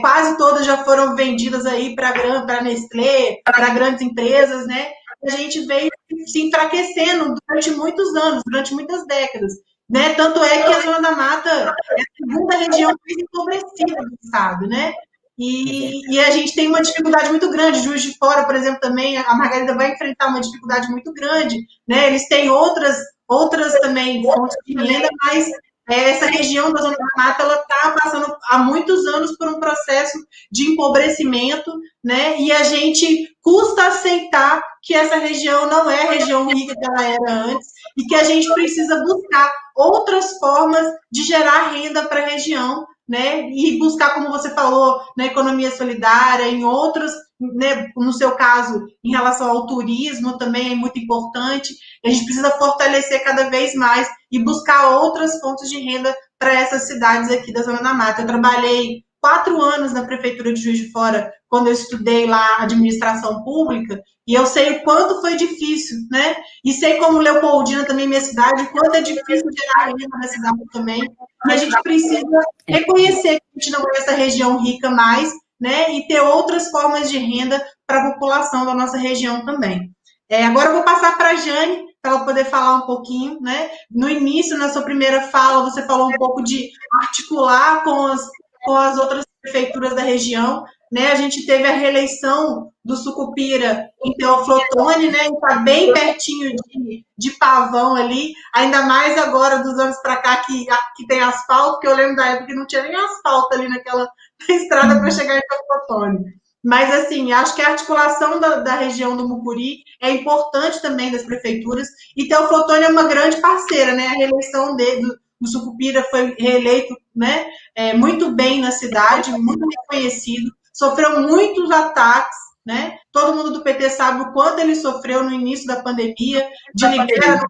quase todas já foram vendidas aí para Nestlé, para grandes empresas, né? A gente veio se enfraquecendo durante muitos anos, durante muitas décadas. Né? Tanto é que a Zona da Mata é a segunda região mais empobrecida do estado, né? E a gente tem uma dificuldade muito grande. Juiz de Fora, por exemplo, também, a Margarida vai enfrentar uma dificuldade muito grande, né? Eles têm outras também fontes de renda, mas essa região da Zona da Mata, ela está passando há muitos anos por um processo de empobrecimento, né? E a gente custa aceitar que essa região não é a região rica que ela era antes e que a gente precisa buscar outras formas de gerar renda para a região, né? E buscar, como você falou, na economia solidária, em outros, né? No seu caso, em relação ao turismo, também é muito importante. A gente precisa fortalecer cada vez mais e buscar outras fontes de renda para essas cidades aqui da Zona da Mata. Eu trabalhei 4 anos na Prefeitura de Juiz de Fora, quando eu estudei lá administração pública, e eu sei o quanto foi difícil, né? E sei como Leopoldina, também minha cidade, o quanto é difícil gerar renda na cidade também. E a gente precisa reconhecer que a gente não é essa região rica mais, né? E ter outras formas de renda para a população da nossa região também. Agora eu vou passar para a Jane, para ela poder falar um pouquinho, né? No início, na sua primeira fala, você falou um pouco de articular com as outras prefeituras da região, né? A gente teve a reeleição do Sucupira em Teófilo Otoni, né? Está bem pertinho de Pavão ali, ainda mais agora dos anos para cá que tem asfalto, que eu lembro da época que não tinha nem asfalto ali naquela estrada para chegar em Teófilo Otoni. Mas, assim, acho que a articulação da região do Mucuri é importante também das prefeituras, e Teófilo Otoni é uma grande parceira, né? A reeleição do Sucupira foi reeleito, né? Muito bem na cidade, muito reconhecido, sofreu muitos ataques, né? Todo mundo do PT sabe o quanto ele sofreu no início da pandemia, de libera,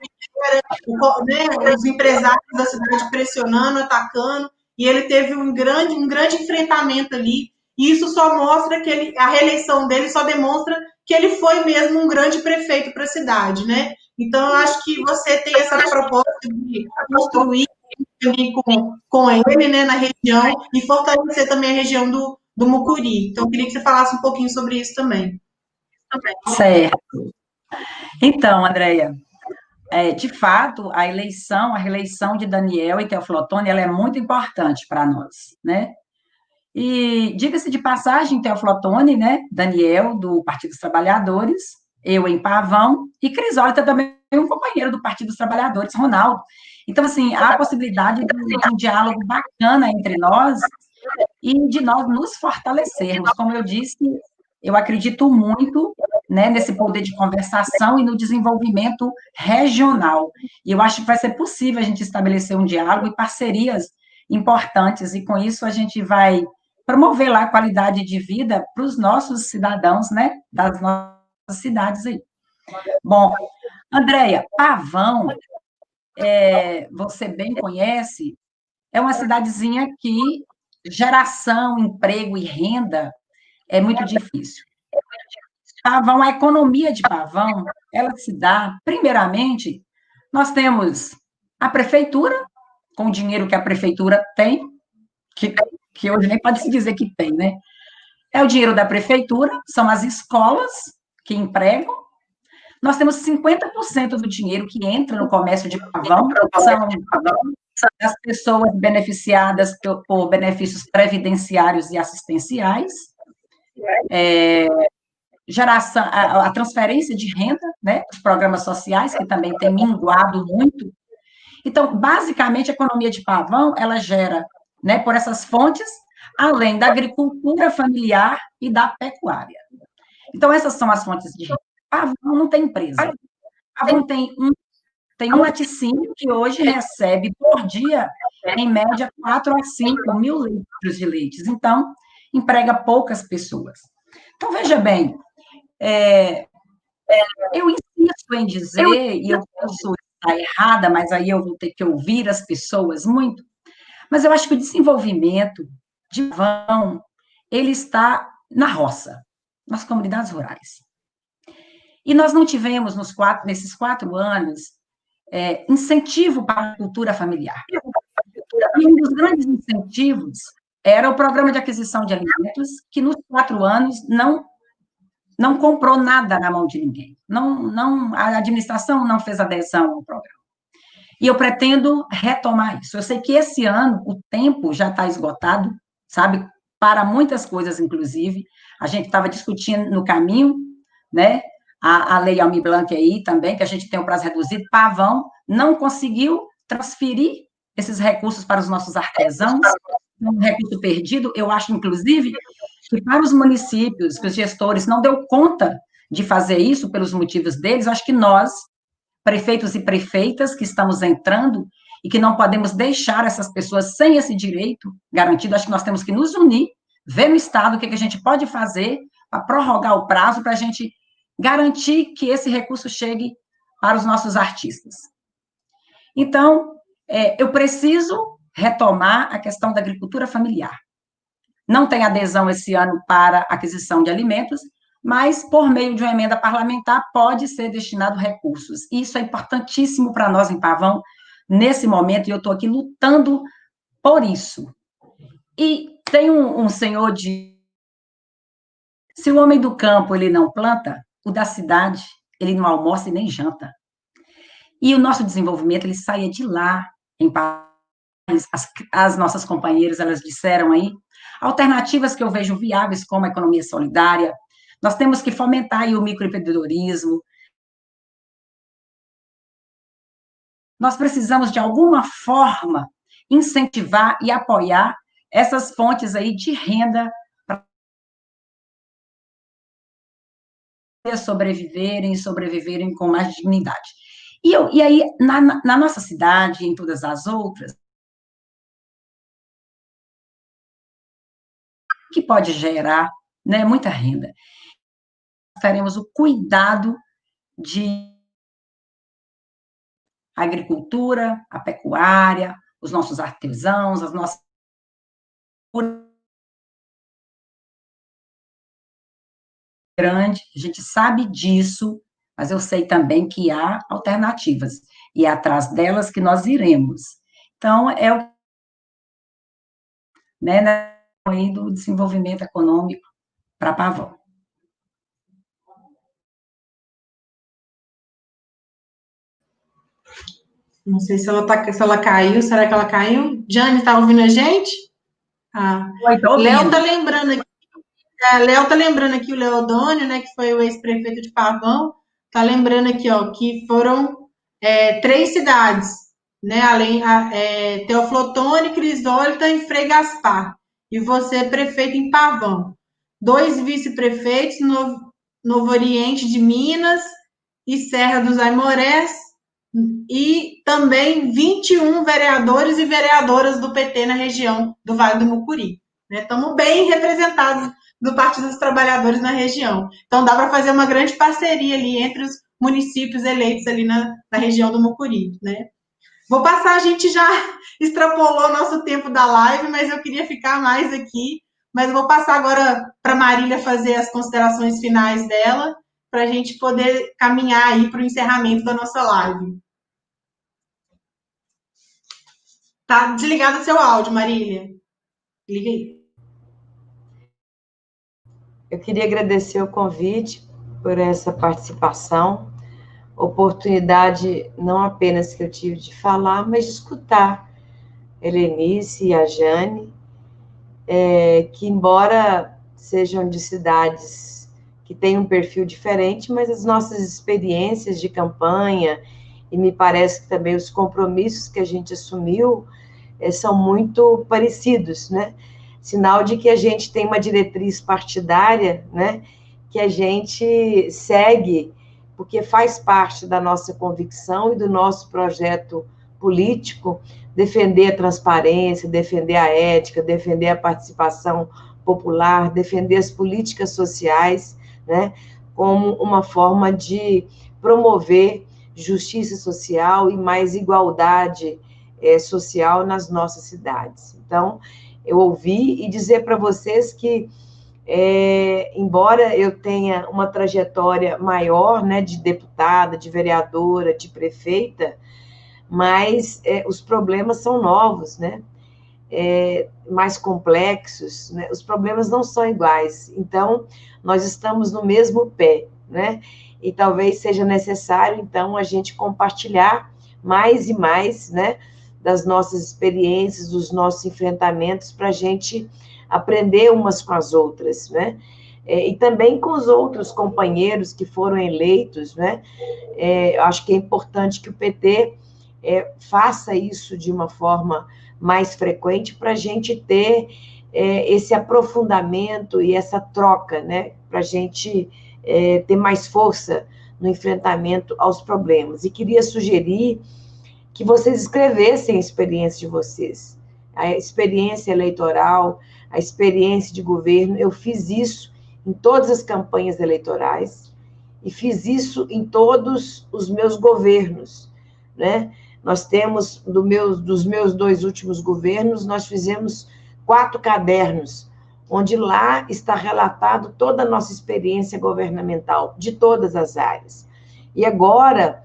né? Os empresários da cidade pressionando, atacando, e ele teve um grande enfrentamento ali. E isso só mostra que a reeleição dele só demonstra que ele foi mesmo um grande prefeito para a cidade, né? Então, eu acho que você tem essa proposta de construir também com ele, né, na região, e fortalecer também a região do Mucuri. Então, eu queria que você falasse um pouquinho sobre isso também. Certo. Então, Andréia, de fato, a reeleição de Daniel e Teófilo Otoni, ela é muito importante para nós, né? E, diga-se de passagem, Teófilo Otoni, né, Daniel, do Partido dos Trabalhadores, eu em Pavão, e Crisólita também, um companheiro do Partido dos Trabalhadores, Ronaldo. Então, assim, há a possibilidade de um diálogo bacana entre nós e de nós nos fortalecermos. Como eu disse, eu acredito muito, né, nesse poder de conversação e no desenvolvimento regional. E eu acho que vai ser possível a gente estabelecer um diálogo e parcerias importantes, e com isso a gente vai promover lá a qualidade de vida para os nossos cidadãos, né, das nossas cidades aí. Bom, Andréia, Pavão, você bem conhece, é uma cidadezinha que geração, emprego e renda é muito difícil. Pavão, a economia de Pavão, ela se dá, primeiramente, nós temos a prefeitura, com o dinheiro que a prefeitura tem, que hoje nem pode se dizer que tem, né? É o dinheiro da prefeitura, são as escolas que empregam. nós temos 50% do dinheiro que entra no comércio de Pavão, são das pessoas beneficiadas por benefícios previdenciários e assistenciais, geração, a transferência de renda, né, os programas sociais, que também tem minguado muito. Então, basicamente, a economia de Pavão, ela gera, né, por essas fontes, além da agricultura familiar e da pecuária. Então, essas são as fontes de renda. Pavão não tem empresa. Pavão tem um laticínio que hoje recebe, por dia, em média, 4 a 5 mil litros de leite. Então, emprega poucas pessoas. Então, veja bem, eu insisto em dizer, e eu posso estar errada, mas aí eu vou ter que ouvir as pessoas muito, mas eu acho que o desenvolvimento de Pavão, ele está na roça, nas comunidades rurais. E nós não tivemos, nesses 4 anos, incentivo para a cultura familiar. E um dos grandes incentivos era o programa de aquisição de alimentos, que nos 4 anos não comprou nada na mão de ninguém. A administração não fez adesão ao programa. E eu pretendo retomar isso. Eu sei que esse ano o tempo já está esgotado, sabe, para muitas coisas, inclusive. A gente estava discutindo no caminho, né, a lei Almir Blanc aí também, que a gente tem um prazo reduzido. Pavão não conseguiu transferir esses recursos para os nossos artesãos, um recurso perdido. Eu acho, inclusive, que para os municípios, que os gestores não deu conta de fazer isso pelos motivos deles. Eu acho que nós, prefeitos e prefeitas que estamos entrando e que não podemos deixar essas pessoas sem esse direito garantido, acho que nós temos que nos unir, ver no Estado o que a gente pode fazer para prorrogar o prazo, para a gente garantir que esse recurso chegue para os nossos artistas. Então, eu preciso retomar a questão da agricultura familiar. Não tem adesão esse ano para aquisição de alimentos, mas, por meio de uma emenda parlamentar, pode ser destinado recursos. Isso é importantíssimo para nós em Pavão, nesse momento, e eu estou aqui lutando por isso. E tem um senhor de... Se o homem do campo ele não planta, o da cidade ele não almoça e nem janta. E o nosso desenvolvimento, ele saia de lá, em Pavão. As nossas companheiras, elas disseram aí, alternativas que eu vejo viáveis, como a economia solidária. Nós temos que fomentar aí o microempreendedorismo. Nós precisamos, de alguma forma, incentivar e apoiar essas fontes aí de renda para sobreviverem com mais dignidade. E aí, na nossa cidade, e em todas as outras, que pode gerar, né, muita renda. Teremos o cuidado de agricultura, a pecuária, os nossos artesãos, as nossas... grande, a gente sabe disso, mas eu sei também que há alternativas, e é atrás delas que nós iremos. Então, é o, né, aí do desenvolvimento econômico para Pavão. Não sei se ela caiu. Será que ela caiu? Jane, está ouvindo a gente? Léo está lembrando aqui. Léo está lembrando aqui o Leodônio, né, que foi o ex-prefeito de Pavão. Está lembrando aqui, ó, que foram 3 cidades, né? Além Teófilo Otoni, Crisólita e Frei Gaspar. E você, prefeito em Pavão. 2 vice-prefeitos, Novo Oriente de Minas e Serra dos Aimorés. E também 21 vereadores e vereadoras do PT na região do Vale do Mucuri. Estamos bem representados do Partido dos Trabalhadores na região. Então, dá para fazer uma grande parceria ali entre os municípios eleitos ali na região do Mucuri, né? Vou passar, a gente já extrapolou o nosso tempo da live, mas eu queria ficar mais aqui. Mas eu vou passar agora para a Marília fazer as considerações finais dela, para a gente poder caminhar aí para o encerramento da nossa live. Tá desligado o seu áudio, Marília. Liga aí. Eu queria agradecer o convite por essa participação. oportunidade não apenas que eu tive de falar, mas de escutar Helenice e a Jane, que embora sejam de cidades que têm um perfil diferente, mas as nossas experiências de campanha, e me parece que também os compromissos que a gente assumiu, são muito parecidos, né? Sinal de que a gente tem uma diretriz partidária, né? Que a gente segue, porque faz parte da nossa convicção e do nosso projeto político, defender a transparência, defender a ética, defender a participação popular, defender as políticas sociais, né, como uma forma de promover justiça social e mais igualdade social nas nossas cidades. Então, eu ouvi e dizer para vocês que, embora eu tenha uma trajetória maior, né, de deputada, de vereadora, de prefeita, mas os problemas são novos, né? Mais complexos, né? Os problemas não são iguais. Então, nós estamos no mesmo pé, né? E talvez seja necessário, então, a gente compartilhar mais e mais, né, das nossas experiências, dos nossos enfrentamentos, para a gente aprender umas com as outras, né? E também com os outros companheiros que foram eleitos, né? Acho que é importante que o PT faça isso de uma forma mais frequente para a gente ter esse aprofundamento e essa troca, né? Para a gente ter mais força no enfrentamento aos problemas. E queria sugerir que vocês escrevessem a experiência de vocês, a experiência eleitoral, a experiência de governo. Eu fiz isso em todas as campanhas eleitorais e fiz isso em todos os meus governos, né? Nós temos, dos meus 2 últimos governos, nós fizemos 4 cadernos, onde lá está relatado toda a nossa experiência governamental, de todas as áreas. E agora,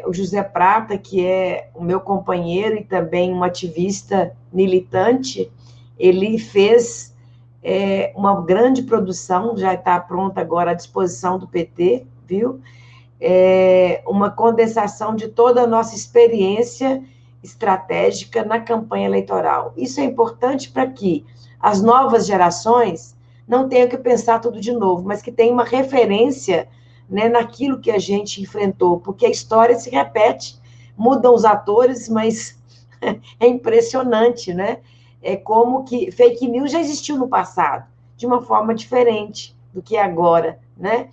o José Prata, que é o meu companheiro e também um ativista militante, ele fez uma grande produção, já está pronta agora à disposição do PT, viu? Uma condensação de toda a nossa experiência estratégica na campanha eleitoral. Isso é importante para que as novas gerações não tenham que pensar tudo de novo, mas que tenham uma referência, né, naquilo que a gente enfrentou, porque a história se repete, mudam os atores, mas é impressionante, né? É como que fake news já existiu no passado, de uma forma diferente do que agora, né?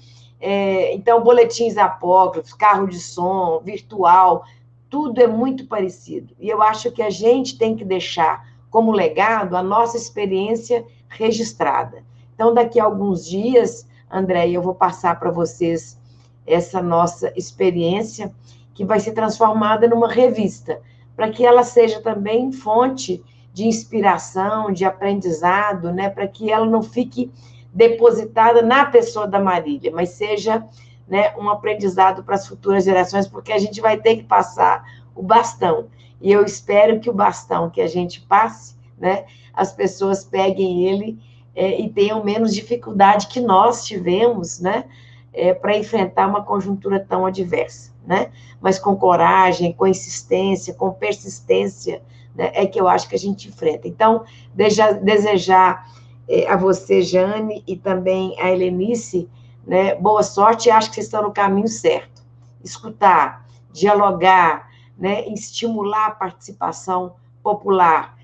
Então, boletins apócrifos, carro de som, virtual, tudo é muito parecido. E eu acho que a gente tem que deixar como legado a nossa experiência registrada. Então, daqui a alguns dias, André, eu vou passar para vocês essa nossa experiência, que vai ser transformada numa revista, para que ela seja também fonte de inspiração, de aprendizado, né, para que ela não fique depositada na pessoa da Marília, mas seja, né, um aprendizado para as futuras gerações, porque a gente vai ter que passar o bastão. E eu espero que o bastão que a gente passe, né, as pessoas peguem ele e tenham menos dificuldade que nós tivemos, né, para enfrentar uma conjuntura tão adversa, né? Mas com coragem, com insistência, com persistência, né, é que eu acho que a gente enfrenta. Então, desejar a você, Jane, e também a Helenice, né, boa sorte, e acho que vocês estão no caminho certo. Escutar, dialogar, né, estimular a participação popular,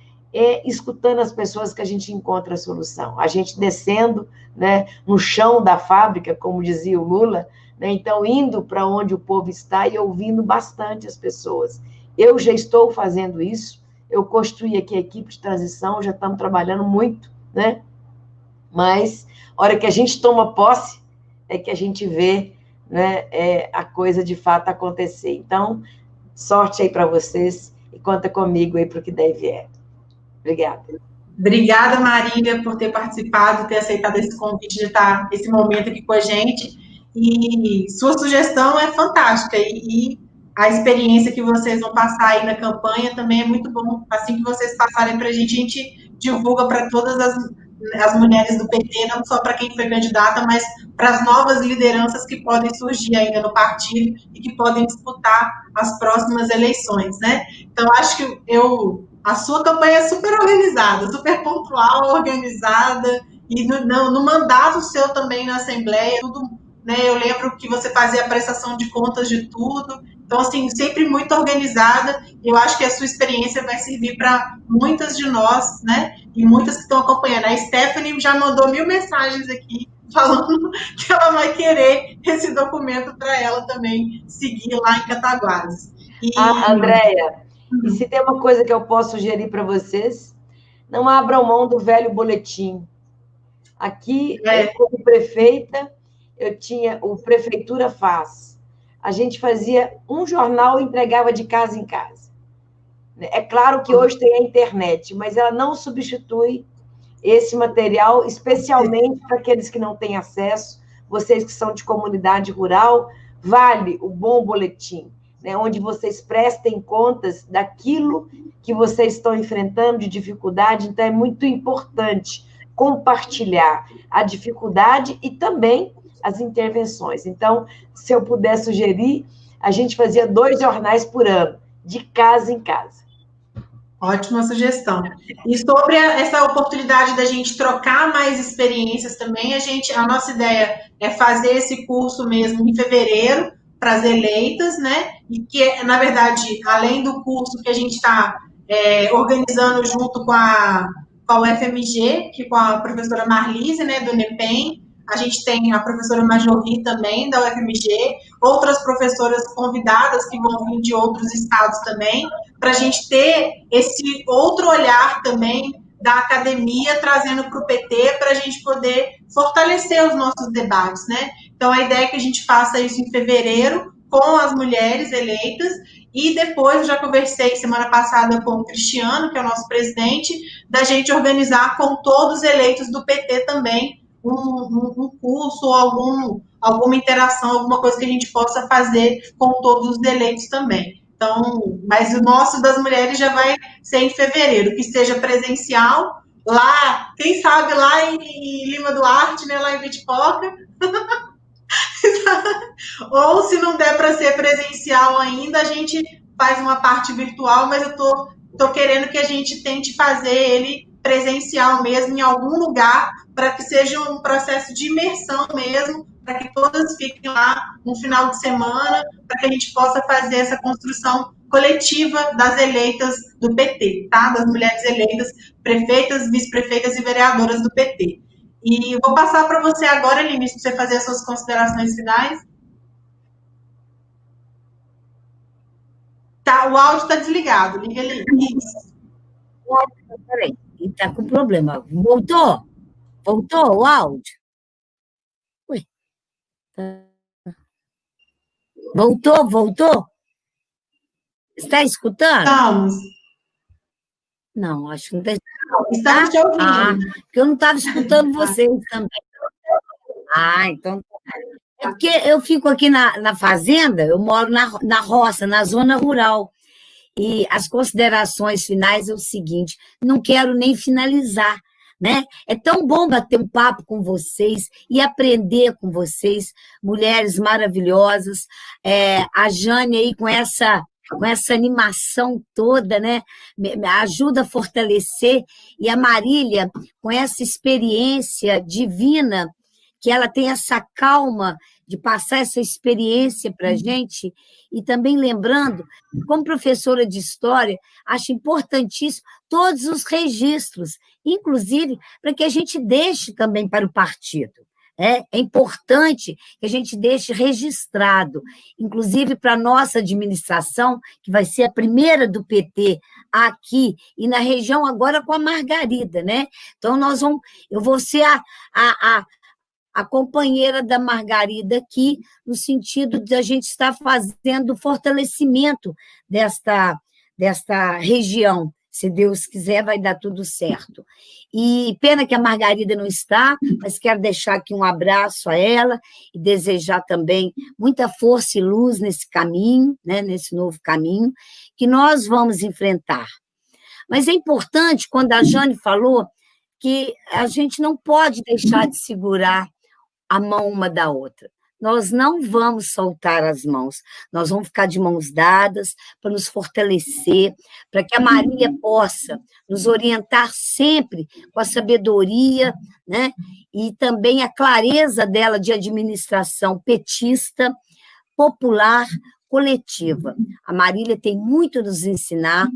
escutando as pessoas que a gente encontra a solução. A gente descendo, né, no chão da fábrica, como dizia o Lula, né, então indo para onde o povo está e ouvindo bastante as pessoas. Eu já estou fazendo isso, eu construí aqui a equipe de transição, já estamos trabalhando muito, né? Mas, a hora que a gente toma posse, é que a gente vê, né, a coisa de fato acontecer. Então, sorte aí para vocês e conta comigo aí para o que der e vier. Obrigada. Obrigada, Marília, por ter participado, ter aceitado esse convite de estar esse momento aqui com a gente. E sua sugestão é fantástica. E a experiência que vocês vão passar aí na campanha também é muito bom. Assim que vocês passarem para a gente divulga para todas as mulheres do PT, não só para quem foi candidata, mas para as novas lideranças que podem surgir ainda no partido e que podem disputar as próximas eleições, né? Então, acho que a sua campanha é super organizada, super pontual, organizada, e no mandato seu também na Assembleia, tudo, né? Eu lembro que você fazia a prestação de contas de tudo, então, assim, sempre muito organizada, e eu acho que a sua experiência vai servir para muitas de nós, né? E muitas que estão acompanhando. A Stephanie já mandou 1000 mensagens aqui, falando que ela vai querer esse documento para ela também seguir lá em Cataguases. Andréia, e se tem uma coisa que eu posso sugerir para vocês, não abram mão do velho boletim. Aqui, como prefeita, eu tinha o Prefeitura Faz. A gente fazia um jornal e entregava de casa em casa. É claro que hoje tem a internet, mas ela não substitui esse material, especialmente para aqueles que não têm acesso, vocês que são de comunidade rural, vale o bom boletim, né, onde vocês prestem contas daquilo que vocês estão enfrentando de dificuldade. Então, é muito importante compartilhar a dificuldade e também as intervenções. Então, se eu puder sugerir, a gente fazia 2 jornais por ano, de casa em casa. Ótima sugestão. E sobre essa oportunidade da gente trocar mais experiências também, a nossa ideia é fazer esse curso mesmo em fevereiro, para as eleitas, né? E que, na verdade, além do curso que a gente está organizando junto com a UFMG, que com a professora Marlise, né, do NEPEM, a gente tem a professora Majorri também, da UFMG, outras professoras convidadas que vão vir de outros estados também, para a gente ter esse outro olhar também da academia, trazendo para o PT, para a gente poder fortalecer os nossos debates, né? Então, a ideia é que a gente faça isso em fevereiro, com as mulheres eleitas, e depois, já conversei semana passada com o Cristiano, que é o nosso presidente, da gente organizar com todos os eleitos do PT também, um curso ou alguma interação, alguma coisa que a gente possa fazer com todos os eleitos também. Então, mas o nosso das mulheres já vai ser em fevereiro, que seja presencial, lá, quem sabe lá em Lima Duarte, né, lá em Vitipoca, ou se não der para ser presencial ainda, a gente faz uma parte virtual, mas eu tô querendo que a gente tente fazer ele presencial mesmo, em algum lugar, para que seja um processo de imersão mesmo, para que todas fiquem lá no final de semana, para que a gente possa fazer essa construção coletiva das eleitas do PT, tá? Das mulheres eleitas, prefeitas, vice-prefeitas e vereadoras do PT. E vou passar para você agora, Linice, para você fazer as suas considerações finais. Tá, o áudio está desligado, liga ali. Isso. Peraí, está com problema. Voltou? Voltou o áudio? Ui. Voltou? Está escutando? Estamos. Não, acho que não está escutando. Estamos te ouvindo. Porque eu não estava escutando vocês também. Então... É porque eu fico aqui na fazenda, eu moro na roça, na zona rural. E as considerações finais é o seguinte: não quero nem finalizar, né? É tão bom bater um papo com vocês e aprender com vocês, mulheres maravilhosas. A Jane aí com essa animação toda, né? Me ajuda a fortalecer. E a Marília com essa experiência divina, que ela tem essa calma de passar essa experiência para a gente, e também lembrando, como professora de História, acho importantíssimo todos os registros, inclusive para que a gente deixe também para o partido. É importante que a gente deixe registrado, inclusive para a nossa administração, que vai ser a primeira do PT aqui e na região, agora com a Margarida, né? Então, eu vou ser a companheira da Margarida aqui, no sentido de a gente estar fazendo o fortalecimento desta região. Se Deus quiser, vai dar tudo certo. E pena que a Margarida não está, mas quero deixar aqui um abraço a ela e desejar também muita força e luz nesse caminho, né, nesse novo caminho, que nós vamos enfrentar. Mas é importante, quando a Jane falou que a gente não pode deixar de segurar a mão uma da outra. Nós não vamos soltar as mãos, nós vamos ficar de mãos dadas para nos fortalecer, para que a Marília possa nos orientar sempre com a sabedoria, né? E também a clareza dela de administração petista, popular, coletiva. A Marília tem muito a nos ensinar,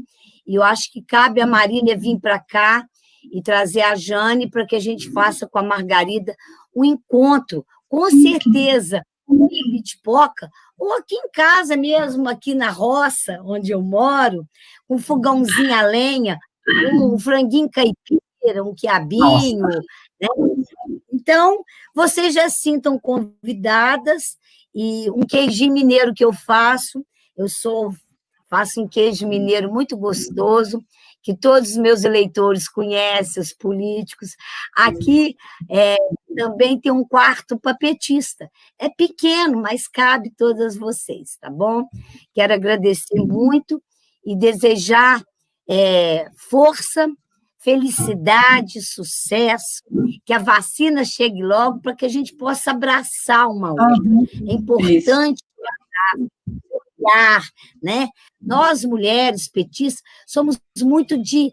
e eu acho que cabe a Marília vir para cá e trazer a Jane para que a gente faça com a Margarida um encontro, com certeza, no Ibitipoca, ou aqui em casa mesmo, aqui na roça, onde eu moro, um fogãozinho a lenha, um franguinho caipira, um quiabinho, né? Então, vocês já se sintam convidadas, e um queijinho mineiro que eu faço um queijo mineiro muito gostoso, que todos os meus eleitores conhecem, os políticos. Aqui também tem um quarto para petista. É pequeno, mas cabe todas vocês, tá bom? Quero agradecer muito e desejar força, felicidade, sucesso, que a vacina chegue logo para que a gente possa abraçar uma outra. É importante olhar, né? Nós, mulheres petistas, somos muito de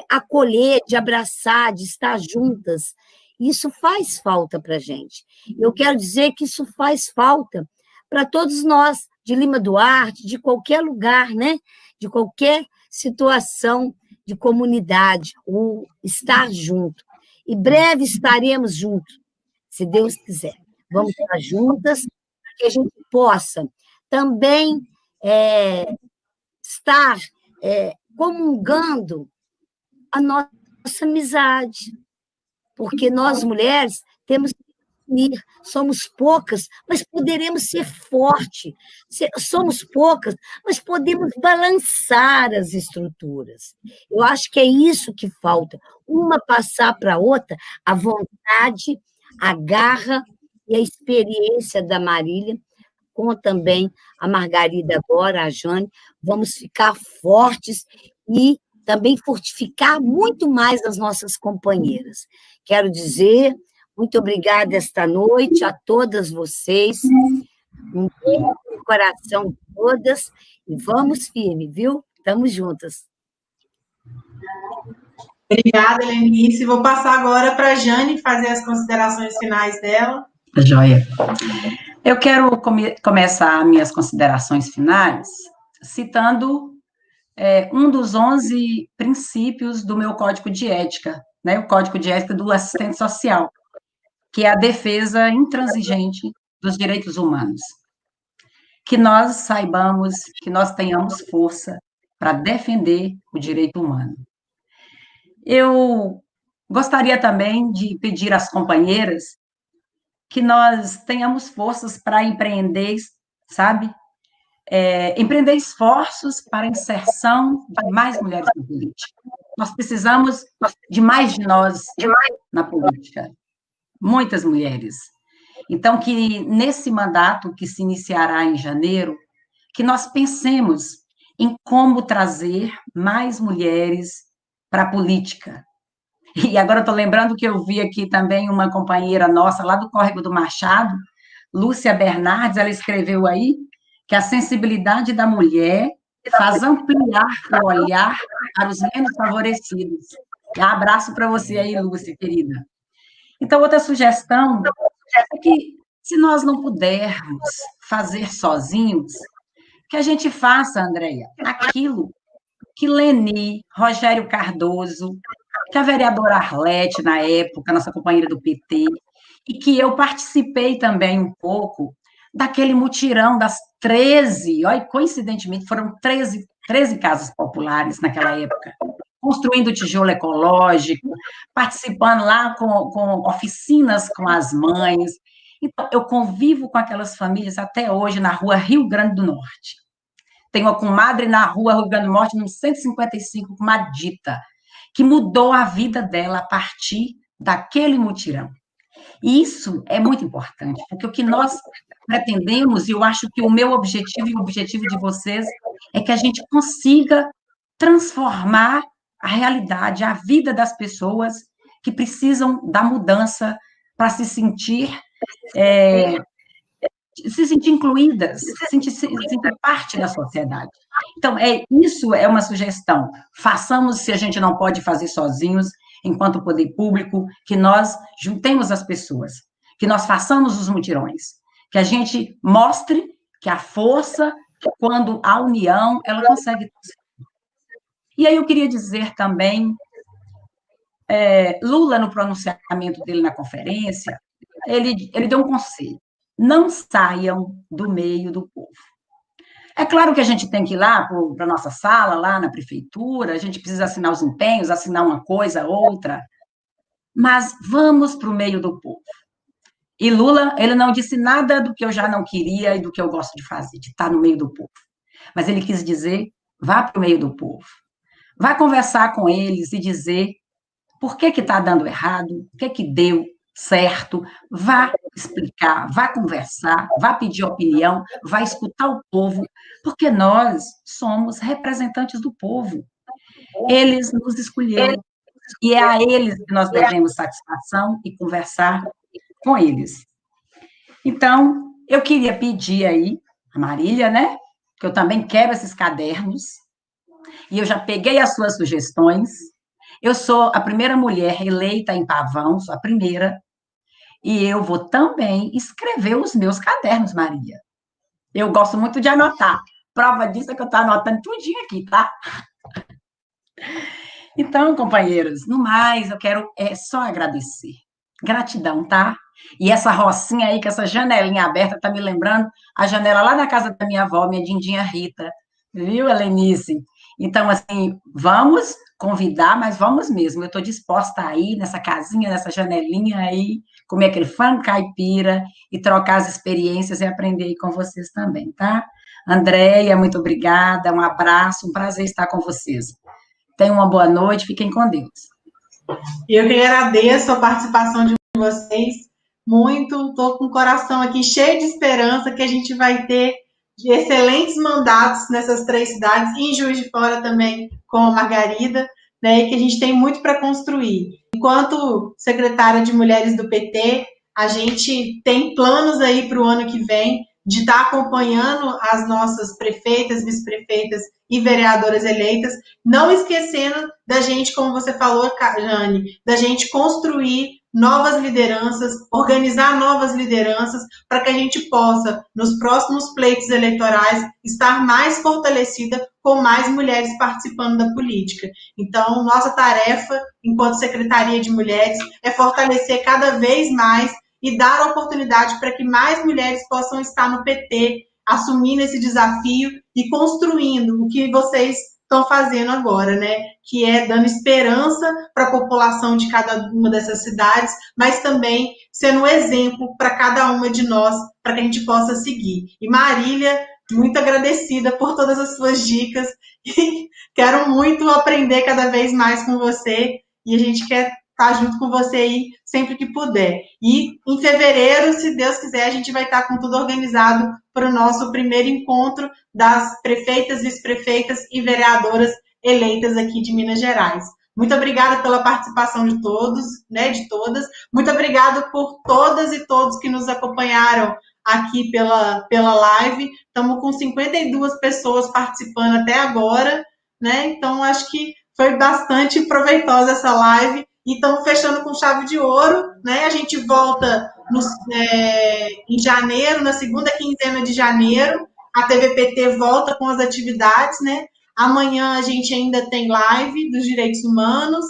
acolher, de abraçar, de estar juntas. Isso faz falta para a gente. Eu quero dizer que isso faz falta para todos nós, de Lima Duarte, de qualquer lugar, né? De qualquer situação de comunidade, o estar junto. E breve estaremos juntos, se Deus quiser. Vamos estar juntas, para que a gente possa também estar comungando a nossa amizade, porque nós, mulheres, temos que unir, somos poucas, mas poderemos ser fortes, somos poucas, mas podemos balançar as estruturas. Eu acho que é isso que falta, uma passar para a outra, a vontade, a garra e a experiência da Marília, com também a Margarida agora, a Jane, vamos ficar fortes e também fortificar muito mais as nossas companheiras. Quero dizer, muito obrigada esta noite a todas vocês, um beijo no coração de todas, e vamos firme, viu? Estamos juntas. Obrigada, Helenice. Vou passar agora para a Jane fazer as considerações finais dela. Joia. Eu quero começar minhas considerações finais citando um dos 11 princípios do meu código de ética, né, o código de ética do assistente social, que é a defesa intransigente dos direitos humanos. Que nós saibamos, que nós tenhamos força para defender o direito humano. Eu gostaria também de pedir às companheiras que nós tenhamos forças para empreender, sabe? Empreender esforços para a inserção de mais mulheres na política. Nós precisamos de mais de nós na política. Muitas mulheres. Então, que nesse mandato que se iniciará em janeiro, que nós pensemos em como trazer mais mulheres para a política. E agora eu estou lembrando que eu vi aqui também uma companheira nossa, lá do Córrego do Machado, Lúcia Bernardes, ela escreveu aí que a sensibilidade da mulher faz ampliar o olhar para os menos favorecidos. Um abraço para você aí, Lúcia, querida. Então, outra sugestão é que, se nós não pudermos fazer sozinhos, que a gente faça, Andréia, aquilo que Leni, Rogério Cardoso, que a vereadora Arlete, na época, nossa companheira do PT, e que eu participei também um pouco daquele mutirão das 13, olha, coincidentemente, foram 13 casas populares naquela época, construindo tijolo ecológico, participando lá com oficinas com as mães. Então, eu convivo com aquelas famílias até hoje na rua Rio Grande do Norte. Tenho uma comadre na rua Rio Grande do Norte, no 155, com uma Dita, que mudou a vida dela a partir daquele mutirão. E isso é muito importante, porque o que nós pretendemos, e eu acho que o meu objetivo e o objetivo de vocês, é que a gente consiga transformar a realidade, a vida das pessoas que precisam da mudança para se sentir incluídas, se sentir parte da sociedade. Então, isso é uma sugestão. Façamos, se a gente não pode fazer sozinhos, enquanto poder público, que nós juntemos as pessoas, que nós façamos os mutirões, que a gente mostre que a força, quando a união, ela consegue. E aí eu queria dizer também, Lula, no pronunciamento dele na conferência, ele deu um conselho: não saiam do meio do povo. É claro que a gente tem que ir lá para a nossa sala, lá na prefeitura, a gente precisa assinar os empenhos, assinar uma coisa, outra, mas vamos para o meio do povo. E Lula, ele não disse nada do que eu já não queria e do que eu gosto de fazer, de estar no meio do povo. Mas ele quis dizer, vá para o meio do povo. Vá conversar com eles e dizer por que está dando errado, o que deu certo, vá explicar, vá conversar, vá pedir opinião, vá escutar o povo, porque nós somos representantes do povo. Eles nos escolheram, e é a eles que nós devemos satisfação e conversar com eles. Então, eu queria pedir aí, a Marília, né, que eu também quero esses cadernos, e eu já peguei as suas sugestões. Eu sou a primeira mulher eleita em Pavão, sou a primeira, e eu vou também escrever os meus cadernos, Maria. Eu gosto muito de anotar. Prova disso é que eu estou anotando tudinho aqui, tá? Então, companheiros, no mais, eu quero só agradecer. Gratidão, tá? E essa rocinha aí, com essa janelinha aberta, tá me lembrando a janela lá na casa da minha avó, minha Dindinha Rita. Viu, Helenice? Então, assim, vamos convidar, mas vamos mesmo. Eu estou disposta a ir nessa casinha, nessa janelinha aí, comer aquele frango caipira e trocar as experiências e aprender aí com vocês também, tá? Andréia, muito obrigada, um abraço, um prazer estar com vocês. Tenham uma boa noite, fiquem com Deus. E eu que agradeço a participação de vocês muito, estou com o coração aqui cheio de esperança que a gente vai ter de excelentes mandatos nessas 3 cidades, e em Juiz de Fora também, com a Margarida, né, e que a gente tem muito para construir. Enquanto secretária de Mulheres do PT, a gente tem planos aí para o ano que vem de estar acompanhando as nossas prefeitas, vice-prefeitas e vereadoras eleitas, não esquecendo da gente, como você falou, Jane, da gente construir novas lideranças, organizar novas lideranças, para que a gente possa, nos próximos pleitos eleitorais, estar mais fortalecida com mais mulheres participando da política. Então, nossa tarefa, enquanto Secretaria de Mulheres, é fortalecer cada vez mais e dar oportunidade para que mais mulheres possam estar no PT, assumindo esse desafio e construindo o que vocês estão fazendo agora, né? Que é dando esperança para a população de cada uma dessas cidades, mas também sendo um exemplo para cada uma de nós, para que a gente possa seguir. E Marília, muito agradecida por todas as suas dicas, e quero muito aprender cada vez mais com você, e a gente quer estar junto com você aí sempre que puder. E em fevereiro, se Deus quiser, a gente vai estar com tudo organizado para o nosso primeiro encontro das prefeitas, vice-prefeitas e vereadoras eleitas aqui de Minas Gerais. Muito obrigada pela participação de todos, né, de todas. Muito obrigada por todas e todos que nos acompanharam aqui pela live. Estamos com 52 pessoas participando até agora, né? Então, acho que foi bastante proveitosa essa live. E estamos fechando com chave de ouro, né? A gente volta em janeiro, na segunda quinzena de janeiro. A TVPT volta com as atividades, né? Amanhã a gente ainda tem live dos direitos humanos,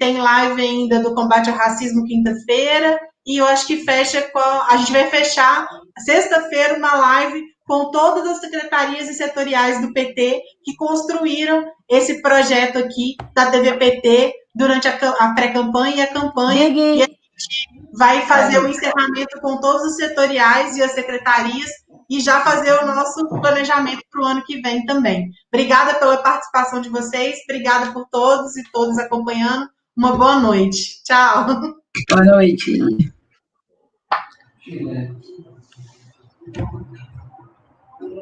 tem live ainda do combate ao racismo quinta-feira, e eu acho que a gente vai fechar sexta-feira uma live com todas as secretarias e setoriais do PT que construíram esse projeto aqui da TVPT durante a pré-campanha e a campanha, e a gente vai fazer o encerramento com todos os setoriais e as secretarias e já fazer o nosso planejamento para o ano que vem também. Obrigada pela participação de vocês, obrigada por todos e todas acompanhando. Uma boa noite. Tchau. Boa noite.